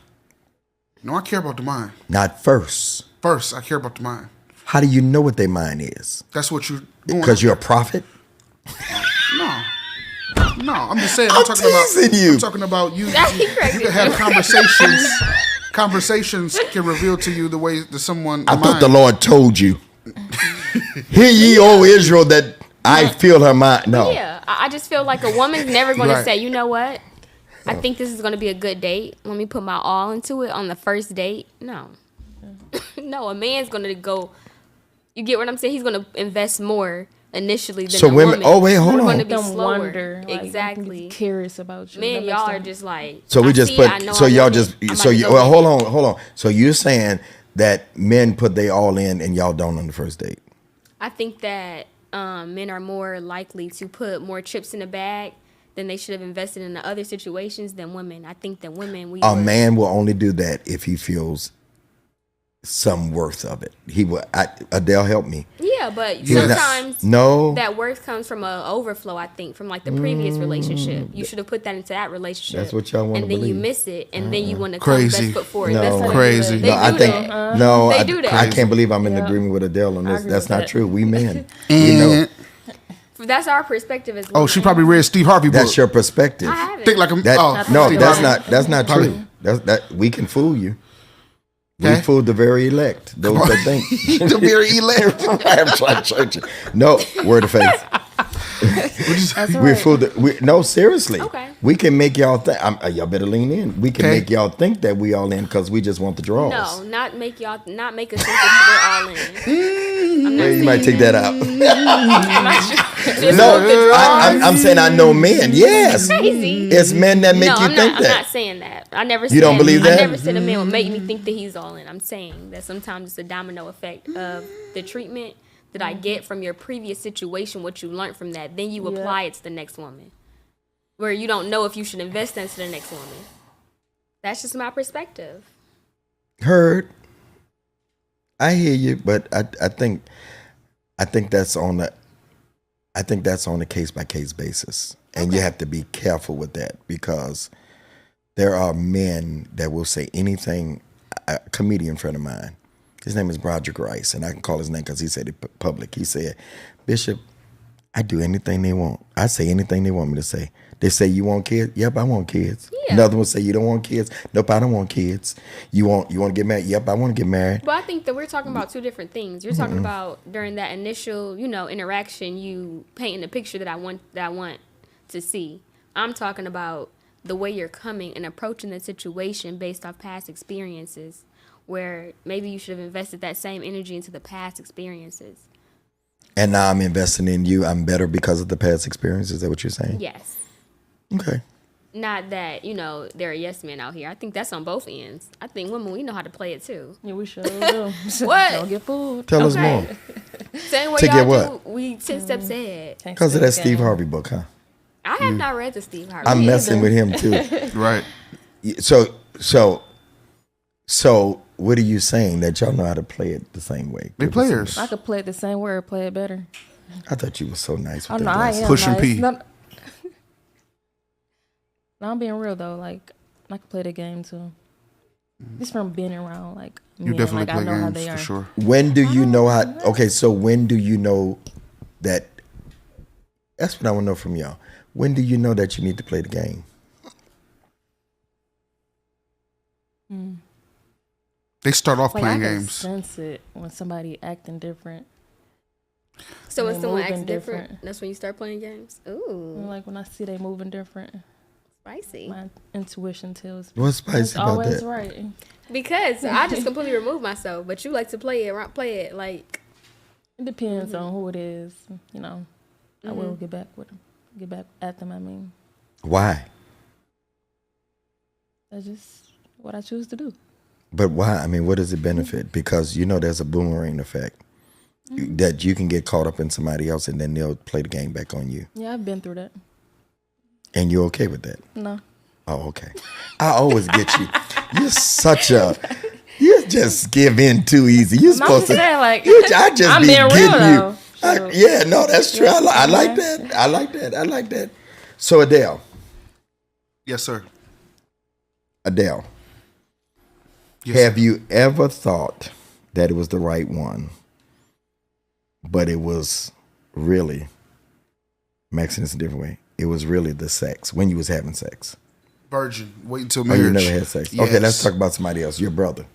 Speaker 2: No, I care about the mind.
Speaker 1: Not first.
Speaker 2: First, I care about the mind.
Speaker 1: How do you know what their mind is?
Speaker 2: That's what you're going.
Speaker 1: Because you're a prophet.
Speaker 2: No, I'm just saying.
Speaker 1: I'm
Speaker 2: talking about
Speaker 1: teasing you.
Speaker 2: I'm talking about you.
Speaker 4: He corrected
Speaker 2: You can have conversations. Conversations can reveal to you the way that someone.
Speaker 1: I thought the Lord told you. Hear ye, O Israel, that I feel her mind. No.
Speaker 4: Yeah, I just feel like a woman's never going
Speaker 2: Right.
Speaker 4: to say, you know what? I think this is going to be a good date. Let me put my all into it on the first date. No. No, a man's going to go. You get what I'm saying? He's going to invest more initially than
Speaker 1: So
Speaker 4: a
Speaker 1: women-
Speaker 4: woman.
Speaker 1: oh, wait, hold
Speaker 4: We're
Speaker 1: on.
Speaker 4: going to be
Speaker 3: Them
Speaker 4: slower.
Speaker 3: wonder. Like,
Speaker 4: Exactly.
Speaker 3: Curious about you.
Speaker 4: Men,
Speaker 3: That makes
Speaker 4: y'all are
Speaker 3: them-
Speaker 4: just like.
Speaker 1: So we
Speaker 4: I
Speaker 1: just
Speaker 4: see
Speaker 1: put.
Speaker 4: it, I know
Speaker 1: So
Speaker 4: I
Speaker 1: y'all
Speaker 4: want
Speaker 1: just.
Speaker 4: it. I'm
Speaker 1: So
Speaker 4: about to
Speaker 1: you.
Speaker 4: go
Speaker 1: Well,
Speaker 4: get it.
Speaker 1: hold on. So you're saying that men put they all in and y'all don't on the first date?
Speaker 4: I think that men are more likely to put more chips in the bag than they should have invested in the other situations than women. I think that women,
Speaker 1: A man will only do that if he feels some worth of it. He will. Adele, help me.
Speaker 4: Yeah, but
Speaker 1: He's not-
Speaker 4: sometimes
Speaker 1: no.
Speaker 4: that worth comes from an overflow, I think, from like the previous relationship. You should have put that into that relationship.
Speaker 1: That's what y'all wanna
Speaker 4: And then you
Speaker 1: believe.
Speaker 4: miss it, and then you want to
Speaker 2: Crazy.
Speaker 4: best foot forward.
Speaker 1: No.
Speaker 4: That's how they do
Speaker 2: Crazy.
Speaker 4: that. They
Speaker 1: No, I
Speaker 4: do
Speaker 1: think
Speaker 4: that.
Speaker 1: no.
Speaker 4: They
Speaker 1: I,
Speaker 4: do that.
Speaker 1: I can't believe I'm in
Speaker 3: Yeah.
Speaker 1: agreement with Adele on
Speaker 3: I
Speaker 1: this.
Speaker 3: agree
Speaker 1: That's
Speaker 3: with
Speaker 1: not
Speaker 3: that.
Speaker 1: true. We men. We know.
Speaker 2: And
Speaker 4: That's our perspective as well.
Speaker 2: oh, she probably read Steve Harvey book.
Speaker 1: That's your perspective.
Speaker 4: I haven't.
Speaker 2: Think like a
Speaker 1: That
Speaker 2: oh,
Speaker 1: no,
Speaker 2: Steve
Speaker 1: that's
Speaker 2: Harvey.
Speaker 1: not true. That we can fool you. We
Speaker 2: Okay.
Speaker 1: fooled the very elect. Those that think.
Speaker 2: The very elect.
Speaker 1: I'm trying to church it. No, word of faith.
Speaker 3: That's
Speaker 1: We
Speaker 3: right.
Speaker 1: fooled. No, seriously.
Speaker 4: Okay.
Speaker 1: We can make y'all think. Y'all better lean in. We can
Speaker 2: Okay.
Speaker 1: make y'all think that we all in because we just want the draws.
Speaker 4: No, not make us think that we're all in. I'm not
Speaker 1: Well, you might take that out.
Speaker 4: Just
Speaker 1: No,
Speaker 4: with the draws.
Speaker 1: I'm saying I know men. Yes,
Speaker 4: Crazy.
Speaker 1: it's men that make
Speaker 4: No,
Speaker 1: you
Speaker 4: I'm
Speaker 1: think
Speaker 4: not.
Speaker 1: that.
Speaker 4: I'm not saying that. I never.
Speaker 1: You don't believe that?
Speaker 4: I never said a man would make me think that he's all in. I'm saying that sometimes it's a domino effect of the treatment that I get from your previous situation, what you learned from that. Then you apply it to the next woman, where you don't know if you should invest into the next woman. That's just my perspective.
Speaker 1: Heard. I hear you, but I think that's on a case by case basis, and you have to be careful with that because there are men that will say anything. A comedian friend of mine, his name is Broderick Rice, and I can call his name because he said it public. He said, "Bishop, I do anything they want. I say anything they want me to say. They say you want kids? Yep, I want kids.
Speaker 4: Yeah.
Speaker 1: Another one say you don't want kids? Nope, I don't want kids. You want to get married? Yep, I want to get married.
Speaker 4: But I think that we're talking about two different things. You're talking about during that initial, interaction, you painting a picture that I want to see. I'm talking about the way you're coming and approaching the situation based off past experiences, where maybe you should have invested that same energy into the past experiences.
Speaker 1: And now I'm investing in you. I'm better because of the past experience. Is that what you're saying?
Speaker 4: Yes.
Speaker 1: Okay.
Speaker 4: Not that, there are yes men out here. I think that's on both ends. I think women, we know how to play it too.
Speaker 3: Yeah, we sure do.
Speaker 4: What?
Speaker 3: Don't get fooled.
Speaker 1: Tell us
Speaker 4: Okay.
Speaker 1: more.
Speaker 4: Same way
Speaker 1: To get
Speaker 4: y'all
Speaker 1: what?
Speaker 4: do, We 10 steps ahead.
Speaker 1: Because of that Steve Harvey book, huh?
Speaker 4: I have not read the Steve Harvey.
Speaker 1: I'm messing with him too.
Speaker 2: Right.
Speaker 1: So what are you saying, that y'all know how to play it the same way?
Speaker 2: They players.
Speaker 3: I could play it the same way or play it better.
Speaker 1: I thought you were so nice with
Speaker 3: Oh,
Speaker 1: that.
Speaker 3: no, I
Speaker 1: voice.
Speaker 3: am
Speaker 2: Push and
Speaker 3: nice.
Speaker 2: pee.
Speaker 3: No, I'm being real though. Like, I could play the game too. Just from being around, like,
Speaker 2: You
Speaker 3: men,
Speaker 2: definitely
Speaker 3: like,
Speaker 2: play
Speaker 3: I know how
Speaker 2: games
Speaker 3: they
Speaker 2: for
Speaker 3: are.
Speaker 2: sure.
Speaker 1: When do you know how? Okay, so when do you know that? That's what I want to know from y'all. When do you know that you need to play the game?
Speaker 2: They start off
Speaker 3: Like,
Speaker 2: playing
Speaker 3: I can
Speaker 2: games.
Speaker 3: sense it when somebody acting different.
Speaker 4: So when
Speaker 3: They
Speaker 4: someone
Speaker 3: moving
Speaker 4: acts different,
Speaker 3: different.
Speaker 4: that's when you start playing games. Ooh,
Speaker 3: Like when I see they moving different,
Speaker 4: spicy.
Speaker 3: my intuition tells me
Speaker 1: What's
Speaker 3: it's
Speaker 1: spicy about
Speaker 3: always
Speaker 1: that?
Speaker 3: right.
Speaker 4: Because I just completely remove myself, but you like to play it like.
Speaker 3: It depends on who it is. You know, I will get back with them, get back at them. I mean,
Speaker 1: Why?
Speaker 3: that's just what I choose to do.
Speaker 1: But why? I mean, what does it benefit? Because you know there's a boomerang effect that you can get caught up in somebody else and then they'll play the game back on you.
Speaker 3: Yeah, I've been through that.
Speaker 1: And you're okay with that?
Speaker 3: No,
Speaker 1: Oh, okay. I always get you. You're such a. You just give in too easy. You're
Speaker 3: I'm
Speaker 1: supposed
Speaker 3: just
Speaker 1: to.
Speaker 3: saying, like,
Speaker 1: I just
Speaker 3: I'm
Speaker 1: be
Speaker 3: being real
Speaker 1: getting you.
Speaker 3: though. So,
Speaker 1: Yeah, no, that's true. I like that. I like that. I like that. So Adele,
Speaker 2: Yes, sir.
Speaker 1: Adele,
Speaker 2: Yes,
Speaker 1: have you ever thought that it was the right one, but it was really, Maxine, it's a different way. It was really the sex when you was having sex.
Speaker 2: Virgin. Wait until
Speaker 1: Oh,
Speaker 2: marriage.
Speaker 1: you never had sex.
Speaker 2: Yes.
Speaker 1: Okay, let's talk about somebody else. Your brother.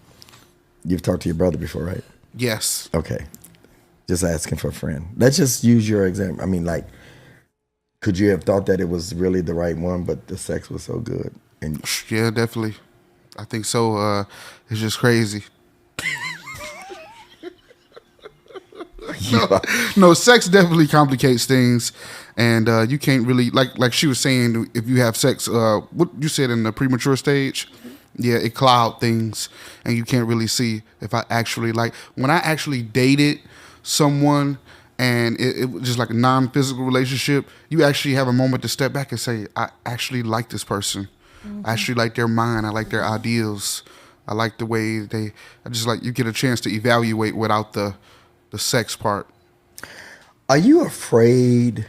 Speaker 1: You've talked to your brother before, right?
Speaker 2: Yes.
Speaker 1: Okay. Just asking for a friend. Let's just use your example. I mean, like, could you have thought that it was really the right one, but the sex was so good? And
Speaker 2: Yeah, definitely. I think so. It's just crazy. No, sex definitely complicates things, and you can't really like she was saying. If you have sex, what you said in the premature stage, yeah, it cloud things, and you can't really see if I actually like. When I actually dated someone, and it was just like a non-physical relationship, you actually have a moment to step back and say, I actually like this person. I actually like their mind. I like their ideals. I like the way they. I just like you get a chance to evaluate without the sex part.
Speaker 1: are you afraid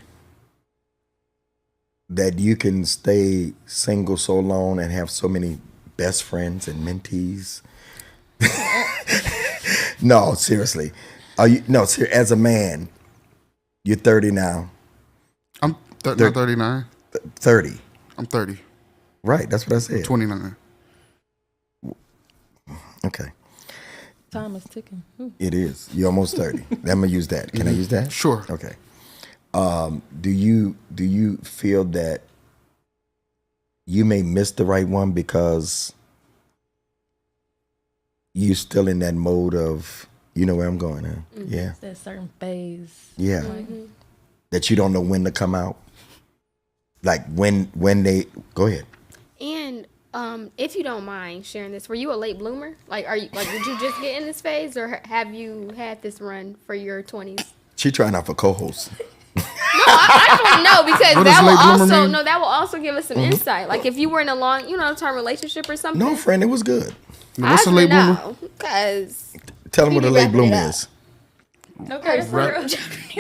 Speaker 1: that you can stay single so long and have so many best friends and mentees? No, seriously. Are you as a man, you're 30 now.
Speaker 2: I'm not 39.
Speaker 1: 30.
Speaker 2: I'm 30.
Speaker 1: Right, that's what I said.
Speaker 2: 29.
Speaker 1: Okay.
Speaker 3: time is ticking. Ooh.
Speaker 1: It is. You're almost 30. I'm gonna use that. Can I use that?
Speaker 2: Sure.
Speaker 1: Okay. Do you feel that you may miss the right one because you still in that mode of, you know where I'm going, huh? Yeah.
Speaker 3: It's that certain phase.
Speaker 1: Yeah. That you don't know when to come out. Like when they go ahead.
Speaker 4: And if you don't mind sharing this, were you a late bloomer? Like, did you just get in this phase, or have you had this run for your 20s?
Speaker 1: She trying out for co-host.
Speaker 4: I don't know, because
Speaker 2: What does
Speaker 4: that
Speaker 2: late
Speaker 4: will
Speaker 2: bloomer
Speaker 4: also
Speaker 2: mean?
Speaker 4: that will also give us some insight. Like if you were in a long, term relationship or something.
Speaker 1: No, friend, it was good.
Speaker 2: What's a late bloomer?
Speaker 4: Because
Speaker 1: Tell them what a late bloom is.
Speaker 4: okay,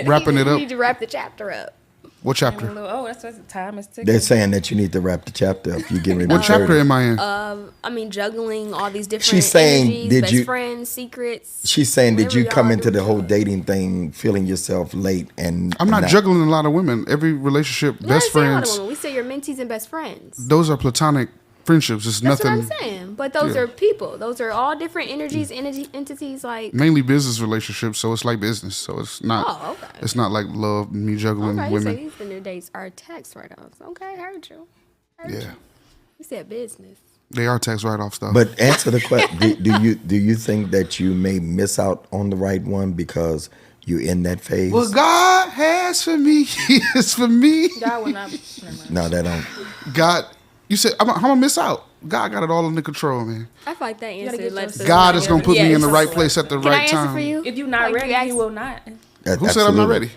Speaker 2: Wrapping it
Speaker 4: You
Speaker 2: up.
Speaker 4: need to wrap the chapter up.
Speaker 2: What chapter?
Speaker 3: Oh, that's what time is ticking.
Speaker 1: They're saying that you need to wrap the chapter up. You getting ready to
Speaker 2: What chapter
Speaker 1: 30.
Speaker 2: am I in?
Speaker 4: I mean, juggling all these different
Speaker 1: She's saying,
Speaker 4: energies,
Speaker 1: did
Speaker 4: best
Speaker 1: you-
Speaker 4: friends, secrets.
Speaker 1: She's saying, did
Speaker 4: whatever
Speaker 1: you
Speaker 4: y'all
Speaker 1: come
Speaker 4: are
Speaker 1: into the
Speaker 4: doing.
Speaker 1: whole dating thing feeling yourself late and
Speaker 2: I'm not juggling a lot of women. Every relationship,
Speaker 4: We
Speaker 2: best
Speaker 4: don't say a lot of
Speaker 2: friends,
Speaker 4: women. We say your mentees and best friends.
Speaker 2: those are platonic friendships. It's
Speaker 4: That's
Speaker 2: nothing.
Speaker 4: what I'm saying. But those
Speaker 2: Yeah.
Speaker 4: are people. Those are all different energies, entities. Like,
Speaker 2: Mainly business relationships, so it's like business. So it's not.
Speaker 4: oh, okay.
Speaker 2: It's not like love. Me juggling
Speaker 4: Okay, you say
Speaker 2: women.
Speaker 4: these Tinder dates are tax write-offs. Okay, heard you.
Speaker 2: Yeah,
Speaker 4: You said business.
Speaker 2: they are tax write-off stuff.
Speaker 1: But answer the question. do you think that you may miss out on the right one because you're in that phase?
Speaker 2: what God has for me is for me.
Speaker 3: God will not. Never mind.
Speaker 1: No, that don't.
Speaker 2: God, you said I'm gonna miss out. God got it all under control, man.
Speaker 4: I feel like that answer
Speaker 3: get
Speaker 4: lets
Speaker 3: your-
Speaker 4: us
Speaker 2: God
Speaker 4: know.
Speaker 2: is gonna put me in the
Speaker 4: Yes.
Speaker 2: right place at the
Speaker 4: Can I
Speaker 2: right
Speaker 4: answer
Speaker 2: time.
Speaker 4: for you?
Speaker 3: If you're not
Speaker 4: Like,
Speaker 3: ready,
Speaker 4: you asked-
Speaker 3: you will not.
Speaker 2: Who said I'm not ready?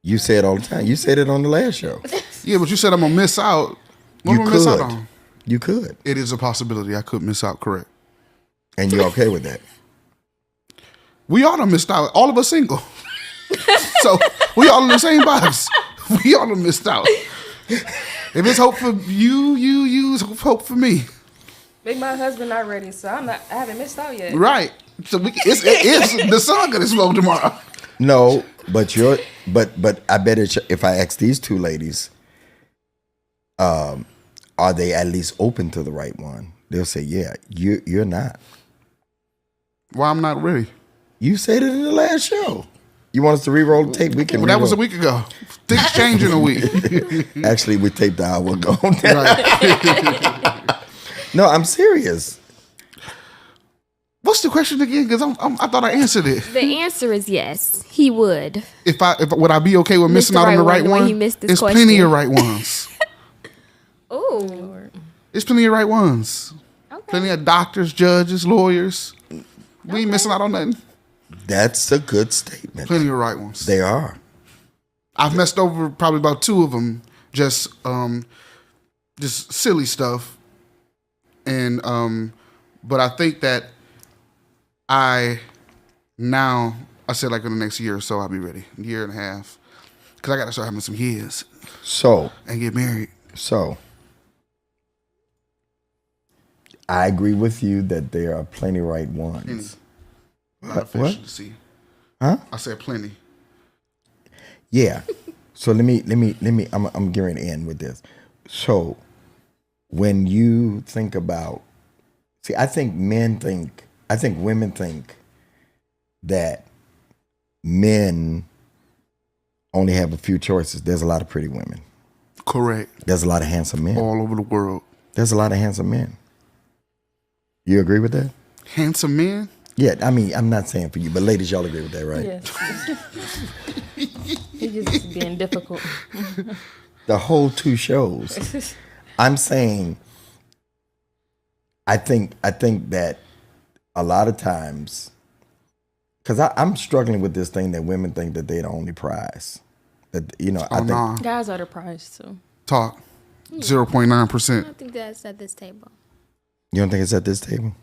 Speaker 1: You say it all the time. You said it on the last show.
Speaker 2: Yeah, but you said I'm gonna miss out. What
Speaker 1: You
Speaker 2: am I miss out
Speaker 1: could.
Speaker 2: on?
Speaker 1: You could.
Speaker 2: It is a possibility I could miss out. Correct.
Speaker 1: And you're okay with that.
Speaker 2: We all done missed out. All of us single. So we all in the same box. We all done missed out. If it's hope for you, it's hope for me.
Speaker 3: Maybe my husband not ready, so I haven't missed out yet.
Speaker 2: Right. So it's the sun gonna slow tomorrow.
Speaker 1: No, but I bet if I ask these two ladies, are they at least open to the right one? They'll say, yeah. You're not.
Speaker 2: Why I'm not ready?
Speaker 1: You said it in the last show. You want us to re-roll the tape? We can.
Speaker 2: Well, that was a week ago. Things change in a week.
Speaker 1: Actually, we taped the hour ago.
Speaker 2: Right.
Speaker 1: No, I'm serious.
Speaker 2: What's the question again? Because I thought I answered it.
Speaker 4: The answer is yes. He would.
Speaker 2: If would I be okay with missing out on the right one?
Speaker 4: He missed this
Speaker 2: There's
Speaker 4: question.
Speaker 2: plenty of right ones.
Speaker 4: Ooh.
Speaker 2: There's plenty of right ones.
Speaker 4: Okay.
Speaker 2: Plenty of doctors, judges, lawyers. We ain't missing out on nothing.
Speaker 1: That's a good statement.
Speaker 2: Plenty of right ones.
Speaker 1: They are.
Speaker 2: I've messed over probably about two of them, just silly stuff, and but I think that I said like in the next year or so I'll be ready, a year and a half, because I got to start having some kids
Speaker 1: So
Speaker 2: and get married.
Speaker 1: I agree with you that there are plenty right ones.
Speaker 2: What? To see.
Speaker 1: Huh?
Speaker 2: I said plenty.
Speaker 1: Yeah. So let me. I'm getting to end with this. So when you think about, I think women think that men only have a few choices. There's a lot of pretty women.
Speaker 2: Correct.
Speaker 1: There's a lot of handsome men.
Speaker 2: All over the world.
Speaker 1: There's a lot of handsome men. You agree with that?
Speaker 2: Handsome men?
Speaker 1: Yeah, I mean, I'm not saying for you, but ladies, y'all agree with that, right?
Speaker 3: Yes. He's just being difficult.
Speaker 1: The whole two shows. I'm saying, I think that a lot of times, because I'm struggling with this thing that women think that they're the only prize. That I think
Speaker 2: nah.
Speaker 3: Guys are the prize too.
Speaker 2: Talk.
Speaker 4: I
Speaker 2: 0.9%.
Speaker 4: don't think that's at this table.
Speaker 1: you don't think it's at this table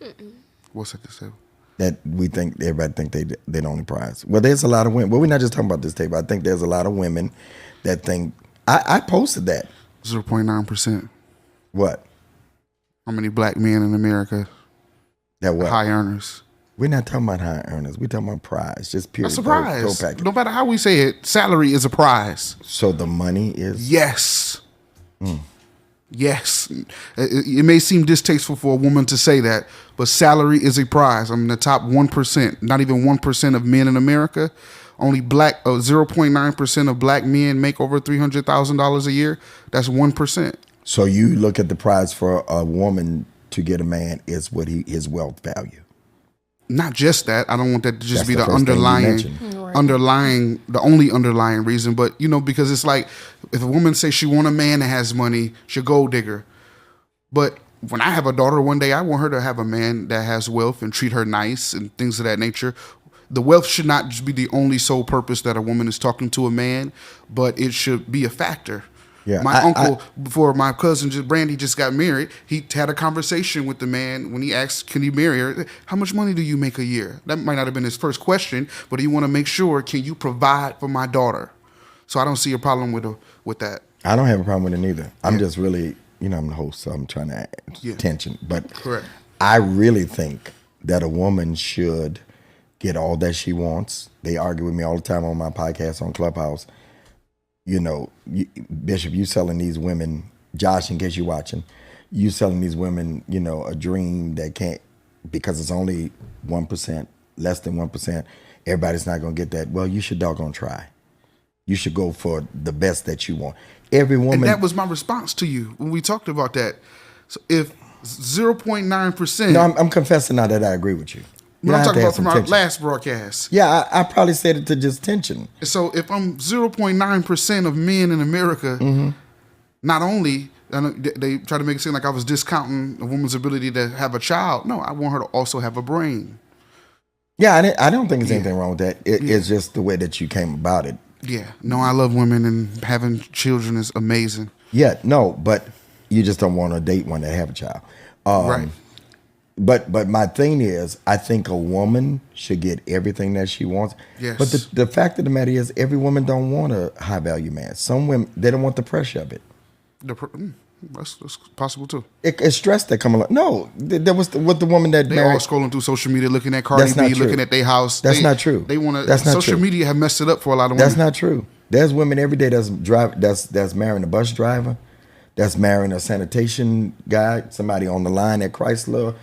Speaker 2: What's at this table?
Speaker 1: that we think everybody think they're the only prize. Well, there's a lot of women. Well, we're not just talking about this table. I think there's a lot of women that think. I posted that.
Speaker 2: 0.9%.
Speaker 1: What?
Speaker 2: How many black men in America
Speaker 1: That what?
Speaker 2: high earners?
Speaker 1: We're not talking about high earners. We're talking about prize. Just pure.
Speaker 2: That's a prize.
Speaker 1: Go package.
Speaker 2: No matter how we say it, salary is a prize.
Speaker 1: So the money is.
Speaker 2: Yes. Yes. It may seem distasteful for a woman to say that, but salary is a prize. I'm in the top 1%, not even 1% of men in America. Only 0.9% of black men make over $300,000 a year. That's 1%.
Speaker 1: So you look at the prize for a woman to get a man is what his wealth value.
Speaker 2: Not just that. I don't want that to just
Speaker 1: That's
Speaker 2: be
Speaker 1: the
Speaker 2: the
Speaker 1: first thing you
Speaker 2: underlying,
Speaker 1: mentioned.
Speaker 2: the only underlying reason. But, because it's like if a woman says she want a man that has money, she's a gold digger. But when I have a daughter one day, I want her to have a man that has wealth and treat her nice and things of that nature. The wealth should not just be the only sole purpose that a woman is talking to a man, but it should be a factor.
Speaker 1: Yeah,
Speaker 2: My uncle, before my cousin Brandy just got married, he had a conversation with the man when he asked, "Can you marry her? How much money do you make a year?" That might not have been his first question, but he want to make sure, can you provide for my daughter? So I don't see a problem with that.
Speaker 1: I don't have a problem with it neither. I'm just really, I'm the host, so I'm trying to add tension. But
Speaker 2: Correct.
Speaker 1: I really think that a woman should get all that she wants. They argue with me all the time on my podcast on Clubhouse. Bishop, you selling these women, Josh, in case you're watching, you selling these women, a dream that can't, because it's only 1%, less than 1%, everybody's not going to get that. Well, you should doggone try. You should go for the best that you want. Every woman.
Speaker 2: And that was my response to you when we talked about that. So if 0.9%.
Speaker 1: No, I'm confessing now that I agree with you.
Speaker 2: I'm talking about from our last broadcast.
Speaker 1: Yeah, I probably said it to just tension.
Speaker 2: So if I'm 0.9% of men in America, not only they try to make it seem like I was discounting a woman's ability to have a child. No, I want her to also have a brain.
Speaker 1: Yeah, I don't think there's anything wrong with that. It's just the way that you came about it
Speaker 2: Yeah. No, I love women, and having children is amazing.
Speaker 1: Yeah, no, but you just don't want to date one that have a child.
Speaker 2: Right.
Speaker 1: But my thing is, I think a woman should get everything that she wants.
Speaker 2: Yes.
Speaker 1: But the fact of the matter is, every woman don't want a high value man. Some women, they don't want the pressure of it.
Speaker 2: That's possible too.
Speaker 1: It's stress that come along. No, there was what the woman that
Speaker 2: They
Speaker 1: married.
Speaker 2: all scrolling through social media, looking at Cardi
Speaker 1: That's not
Speaker 2: B,
Speaker 1: true.
Speaker 2: looking at their house.
Speaker 1: That's not true.
Speaker 2: They want to.
Speaker 1: That's not
Speaker 2: Social
Speaker 1: true.
Speaker 2: media have messed it up for a lot of women.
Speaker 1: That's not true. There's women every day that's marrying a bus driver, that's marrying a sanitation guy, somebody on the line at Chrysler,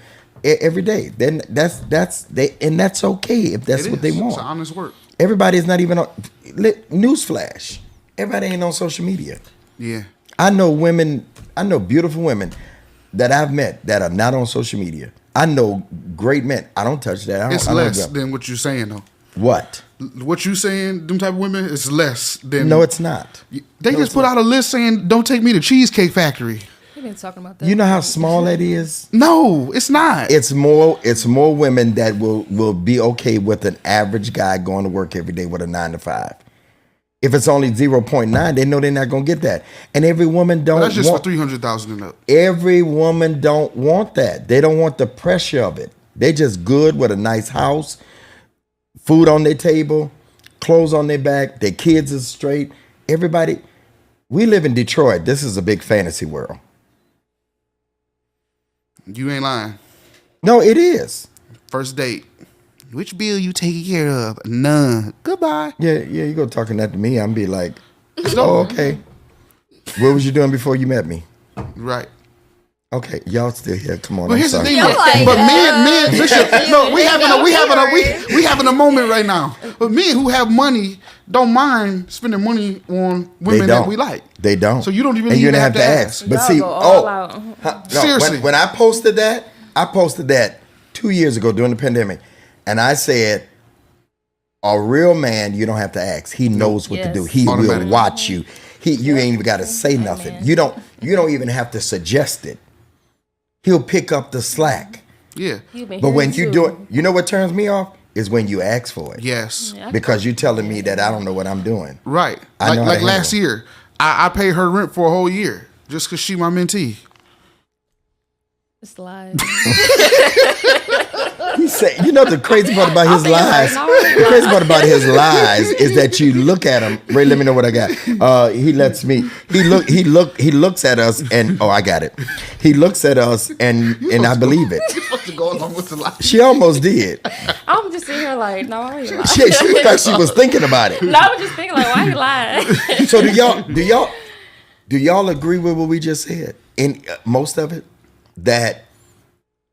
Speaker 1: every day. Then that's okay if that's what they want.
Speaker 2: It's honest work.
Speaker 1: Everybody is not even on. Newsflash: everybody ain't on social media.
Speaker 2: Yeah.
Speaker 1: I know women. I know beautiful women that I've met that are not on social media. I know great men. I don't touch that.
Speaker 2: It's less than what you're saying though.
Speaker 1: What?
Speaker 2: What you saying? Them type of women is less than.
Speaker 1: No, it's not.
Speaker 2: They just put out a list saying, "Don't take me to Cheesecake Factory."
Speaker 3: We've been talking about that.
Speaker 1: You know how small that is.
Speaker 2: No, it's not.
Speaker 1: It's more women that will be okay with an average guy going to work every day with a 9 to 5. If it's only 0.9, they know they're not gonna get that. And every woman don't.
Speaker 2: That's just
Speaker 1: want,
Speaker 2: for 300,000 and up.
Speaker 1: Every woman don't want that. They don't want the pressure of it. They just good with a nice house, food on their table, clothes on their back, their kids is straight. Everybody, we live in Detroit. This is a big fantasy world.
Speaker 2: You ain't lying.
Speaker 1: No, it is.
Speaker 2: First date. Which bill you taking care of? None. Goodbye.
Speaker 1: Yeah, you go talking that to me. I'm be like, oh, okay. What was you doing before you met me?
Speaker 2: Right.
Speaker 1: Okay, y'all still here. Come on.
Speaker 2: But
Speaker 1: I'm
Speaker 2: here's
Speaker 1: sorry.
Speaker 2: the thing, but men, Bishop, no, we having a moment right now. But men who have money don't mind spending money on women that we like.
Speaker 1: They don't.
Speaker 2: So you don't even
Speaker 1: and you
Speaker 2: even
Speaker 1: didn't have to ask. But
Speaker 3: Y'all
Speaker 1: see,
Speaker 3: go all out.
Speaker 1: No,
Speaker 2: Seriously.
Speaker 1: when I posted that 2 years ago during the pandemic, and I said, a real man, you don't have to ask. He knows what to do. He
Speaker 2: Automatic.
Speaker 1: will watch you. You ain't even got to say nothing. You don't even have to suggest it. He'll pick up the slack.
Speaker 2: Yeah.
Speaker 1: But when you do it, you know what turns me off is when you ask for it.
Speaker 2: Yes.
Speaker 3: Yeah.
Speaker 1: Because you're telling me that I don't know what I'm doing.
Speaker 2: Right.
Speaker 1: I know how
Speaker 2: Like
Speaker 1: to
Speaker 2: last
Speaker 1: handle.
Speaker 2: year, I paid her rent for a whole year just because she my mentee.
Speaker 3: It's lies.
Speaker 1: He said, you know the crazy part about his lies. The crazy part about his lies is that you look at him. Ray, let me know what I got. He lets me. He looks at us and I got it. He looks at us and I believe it.
Speaker 2: You're supposed to go along with the lie.
Speaker 1: She almost did.
Speaker 3: I'm just sitting here like, no, why you lying?
Speaker 1: She thought she was thinking about it.
Speaker 3: No, I'm just thinking like, why you lying?
Speaker 1: So do y'all agree with what we just said? In most of it, that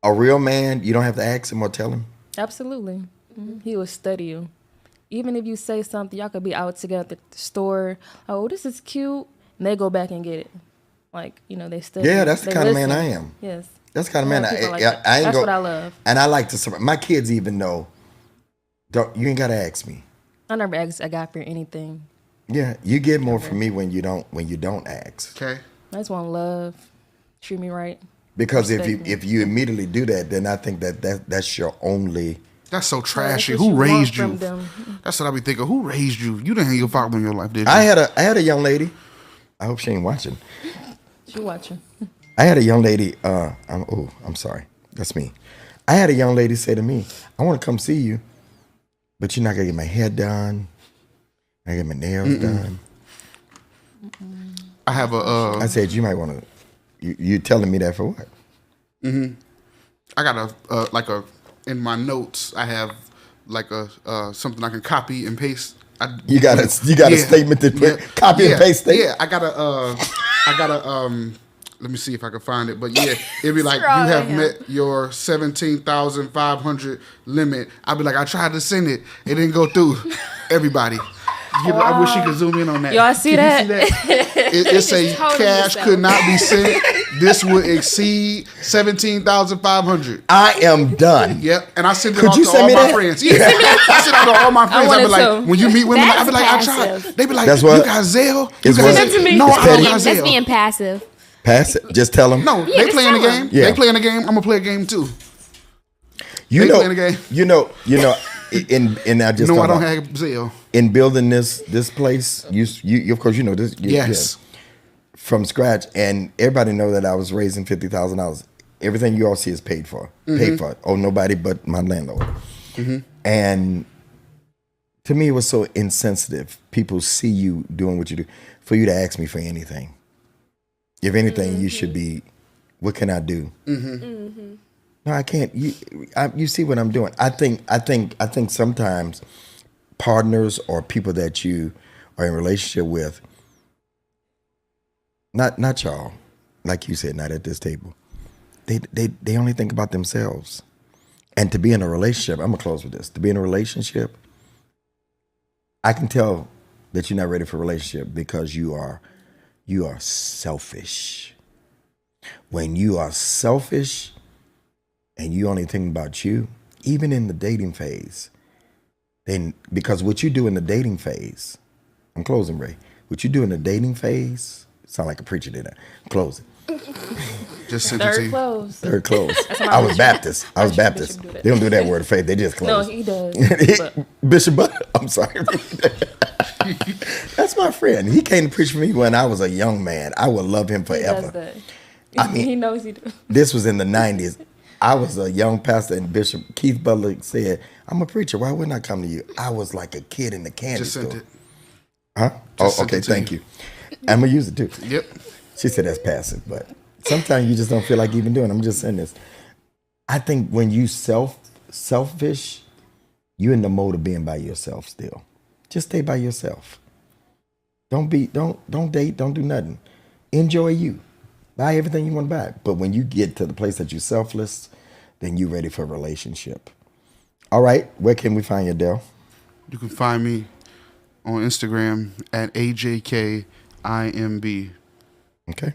Speaker 1: a real man, you don't have to ask him or tell him.
Speaker 3: Absolutely. He will study you. Even if you say something, y'all could be out together at the store. Oh, this is cute. And they go back and get it. Like, they study.
Speaker 1: Yeah, that's the
Speaker 3: They
Speaker 1: kind of man
Speaker 3: listen.
Speaker 1: I am.
Speaker 3: Yes.
Speaker 1: That's the kind of man
Speaker 3: People like
Speaker 1: I
Speaker 3: that.
Speaker 1: ain't
Speaker 3: That's
Speaker 1: go,
Speaker 3: what I love.
Speaker 1: And I like to. My kids even know. You ain't gotta ask me.
Speaker 3: I never asked a guy for anything.
Speaker 1: Yeah, you get more from me when you don't ask.
Speaker 2: Okay.
Speaker 3: I just want love. Treat me right.
Speaker 1: Because
Speaker 3: Respect me.
Speaker 1: if you immediately do that, then I think that's your only.
Speaker 2: That's so trashy.
Speaker 3: what
Speaker 2: Who
Speaker 3: you want
Speaker 2: raised
Speaker 3: from
Speaker 2: you?
Speaker 3: them.
Speaker 2: That's what I be thinking. Who raised you? You didn't have your father in your life, did you?
Speaker 1: I had a young lady. I hope she ain't watching.
Speaker 3: She watching.
Speaker 1: I had a young lady. I'm sorry. That's me. I had a young lady say to me, "I want to come see you, but you're not gonna get my hair done. I get my nails done."
Speaker 2: I have a.
Speaker 1: I said, "You might want to. You telling me that for what?"
Speaker 2: I got a in my notes. I have like something I can copy and paste.
Speaker 1: You got a statement to put copy and paste statement.
Speaker 2: Yeah, I got a. Let me see if I can find it. But yeah, it'd be like you
Speaker 4: Scroll
Speaker 2: have
Speaker 4: down.
Speaker 2: met your 17,500 limit. I'd be like, I tried to send it. It didn't go through. Everybody. I wish you could zoom in on that.
Speaker 3: Y'all see
Speaker 2: Can
Speaker 3: that?
Speaker 2: you see that? It say
Speaker 4: Totally
Speaker 2: cash
Speaker 4: yourself.
Speaker 2: could not be sent. This would exceed 17,500.
Speaker 1: I am done.
Speaker 2: Yep, and I sent it
Speaker 1: Could
Speaker 2: out
Speaker 1: you
Speaker 2: to
Speaker 1: send
Speaker 2: all
Speaker 1: me
Speaker 2: my
Speaker 1: that?
Speaker 2: friends. Yeah, I sent it out to all my friends.
Speaker 3: want
Speaker 2: I'd be
Speaker 3: it
Speaker 2: like,
Speaker 3: too.
Speaker 2: when you meet women,
Speaker 4: That's
Speaker 2: I'd be like, I
Speaker 4: passive.
Speaker 2: tried. They'd be like,
Speaker 1: That's
Speaker 2: you
Speaker 1: what-
Speaker 2: got Zelle?
Speaker 1: It's
Speaker 2: You got
Speaker 1: what-
Speaker 3: Send it to me.
Speaker 2: No,
Speaker 1: It's
Speaker 2: I don't
Speaker 1: petty.
Speaker 2: got
Speaker 4: That's
Speaker 2: Zelle.
Speaker 4: being passive.
Speaker 1: Pass it. Just tell them.
Speaker 2: No,
Speaker 4: Yeah,
Speaker 2: they
Speaker 4: just
Speaker 2: playing the
Speaker 4: tell
Speaker 2: game.
Speaker 4: them.
Speaker 1: Yeah.
Speaker 2: They playing the game. I'm gonna play a game too.
Speaker 1: You
Speaker 2: they
Speaker 1: know.
Speaker 2: playing the game.
Speaker 1: You know. And I just.
Speaker 2: No, I
Speaker 1: talking
Speaker 2: don't
Speaker 1: about-
Speaker 2: have Zelle.
Speaker 1: in building this place, you of course you know this.
Speaker 2: Yes.
Speaker 1: From scratch, and everybody know that I was raising $50,000. Everything you all see is paid for. Paid for. Oh, nobody but my landlord. And to me, it was so insensitive. People see you doing what you do, for you to ask me for anything. If anything, you should be, what can I do? No, I can't. You see what I'm doing. I think sometimes partners or people that you are in a relationship with, not y'all, like you said, not at this table. They only think about themselves. And to be in a relationship, I'm gonna close with this. To be in a relationship, I can tell that you're not ready for a relationship because you are selfish. When you are selfish and you only think about you, even in the dating phase, then because what you do in the dating phase, I'm closing, Ray. What you do in the dating phase, sound like a preacher did that. Closing.
Speaker 2: Just sent it to you.
Speaker 3: Close.
Speaker 1: Third close. I was Baptist.
Speaker 3: Bishop do that.
Speaker 1: They don't do that word of faith. They just
Speaker 3: No,
Speaker 1: close.
Speaker 3: he does. But
Speaker 1: Bishop, I'm sorry. That's my friend. He came to preach for me when I was a young man. I will love him
Speaker 3: he does
Speaker 1: forever.
Speaker 3: that.
Speaker 1: I mean,
Speaker 3: he knows he does.
Speaker 1: This was in the 90s. I was a young pastor, and Bishop Keith Butler said, I'm a preacher. Why wouldn't I come to you? I was like a kid in the candy
Speaker 2: Just
Speaker 1: store.
Speaker 2: sent it.
Speaker 1: Huh?
Speaker 2: Just
Speaker 1: Oh, okay.
Speaker 2: sent it to
Speaker 1: Thank you. I'm going to use it too.
Speaker 2: Yep.
Speaker 1: She said that's passive, but sometimes you just don't feel like even doing it. I'm just saying this. I think when you selfish, you're in the mode of being by yourself still. Just stay by yourself. Don't date, don't do nothing. Enjoy you. Buy everything you want to buy. But when you get to the place that you're selfless, then you're ready for a relationship. All right, where can we find you, Dell?
Speaker 2: You can find me on Instagram at AJKIMB.
Speaker 1: Okay.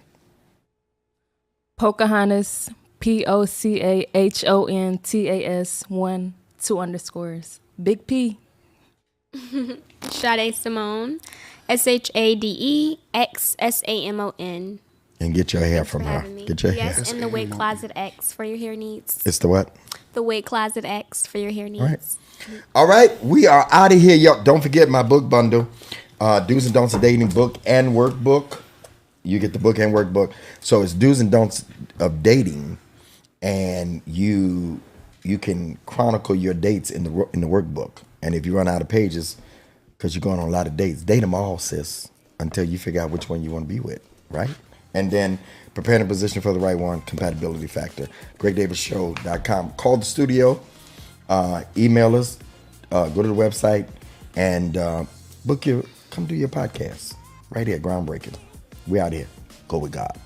Speaker 3: Pocahontas, POCAHONTAS 1 2 underscores. Big P.
Speaker 4: Sade Simone, SHADEXSAMON.
Speaker 1: And get your hair from
Speaker 4: For
Speaker 1: her.
Speaker 4: having me.
Speaker 1: Get your
Speaker 4: Yes,
Speaker 1: hair.
Speaker 4: and the Wig Closet X for your hair needs.
Speaker 1: It's the what?
Speaker 4: The Wig Closet X for your hair needs.
Speaker 1: Right. All right, we are out of here, y'all. Don't forget my book bundle, Do's and Don'ts of Dating book and workbook. You get the book and workbook. So it's Do's and Don'ts of Dating, and you can chronicle your dates in the workbook. And if you run out of pages, because you're going on a lot of dates, date them all, sis, until you figure out which one you want to be with, right? And then prepare a position for the right one, compatibility factor. gregdavisshow.com. Call the studio, email us, go to the website, and come do your podcast right here, groundbreaking. We out here. Go with God.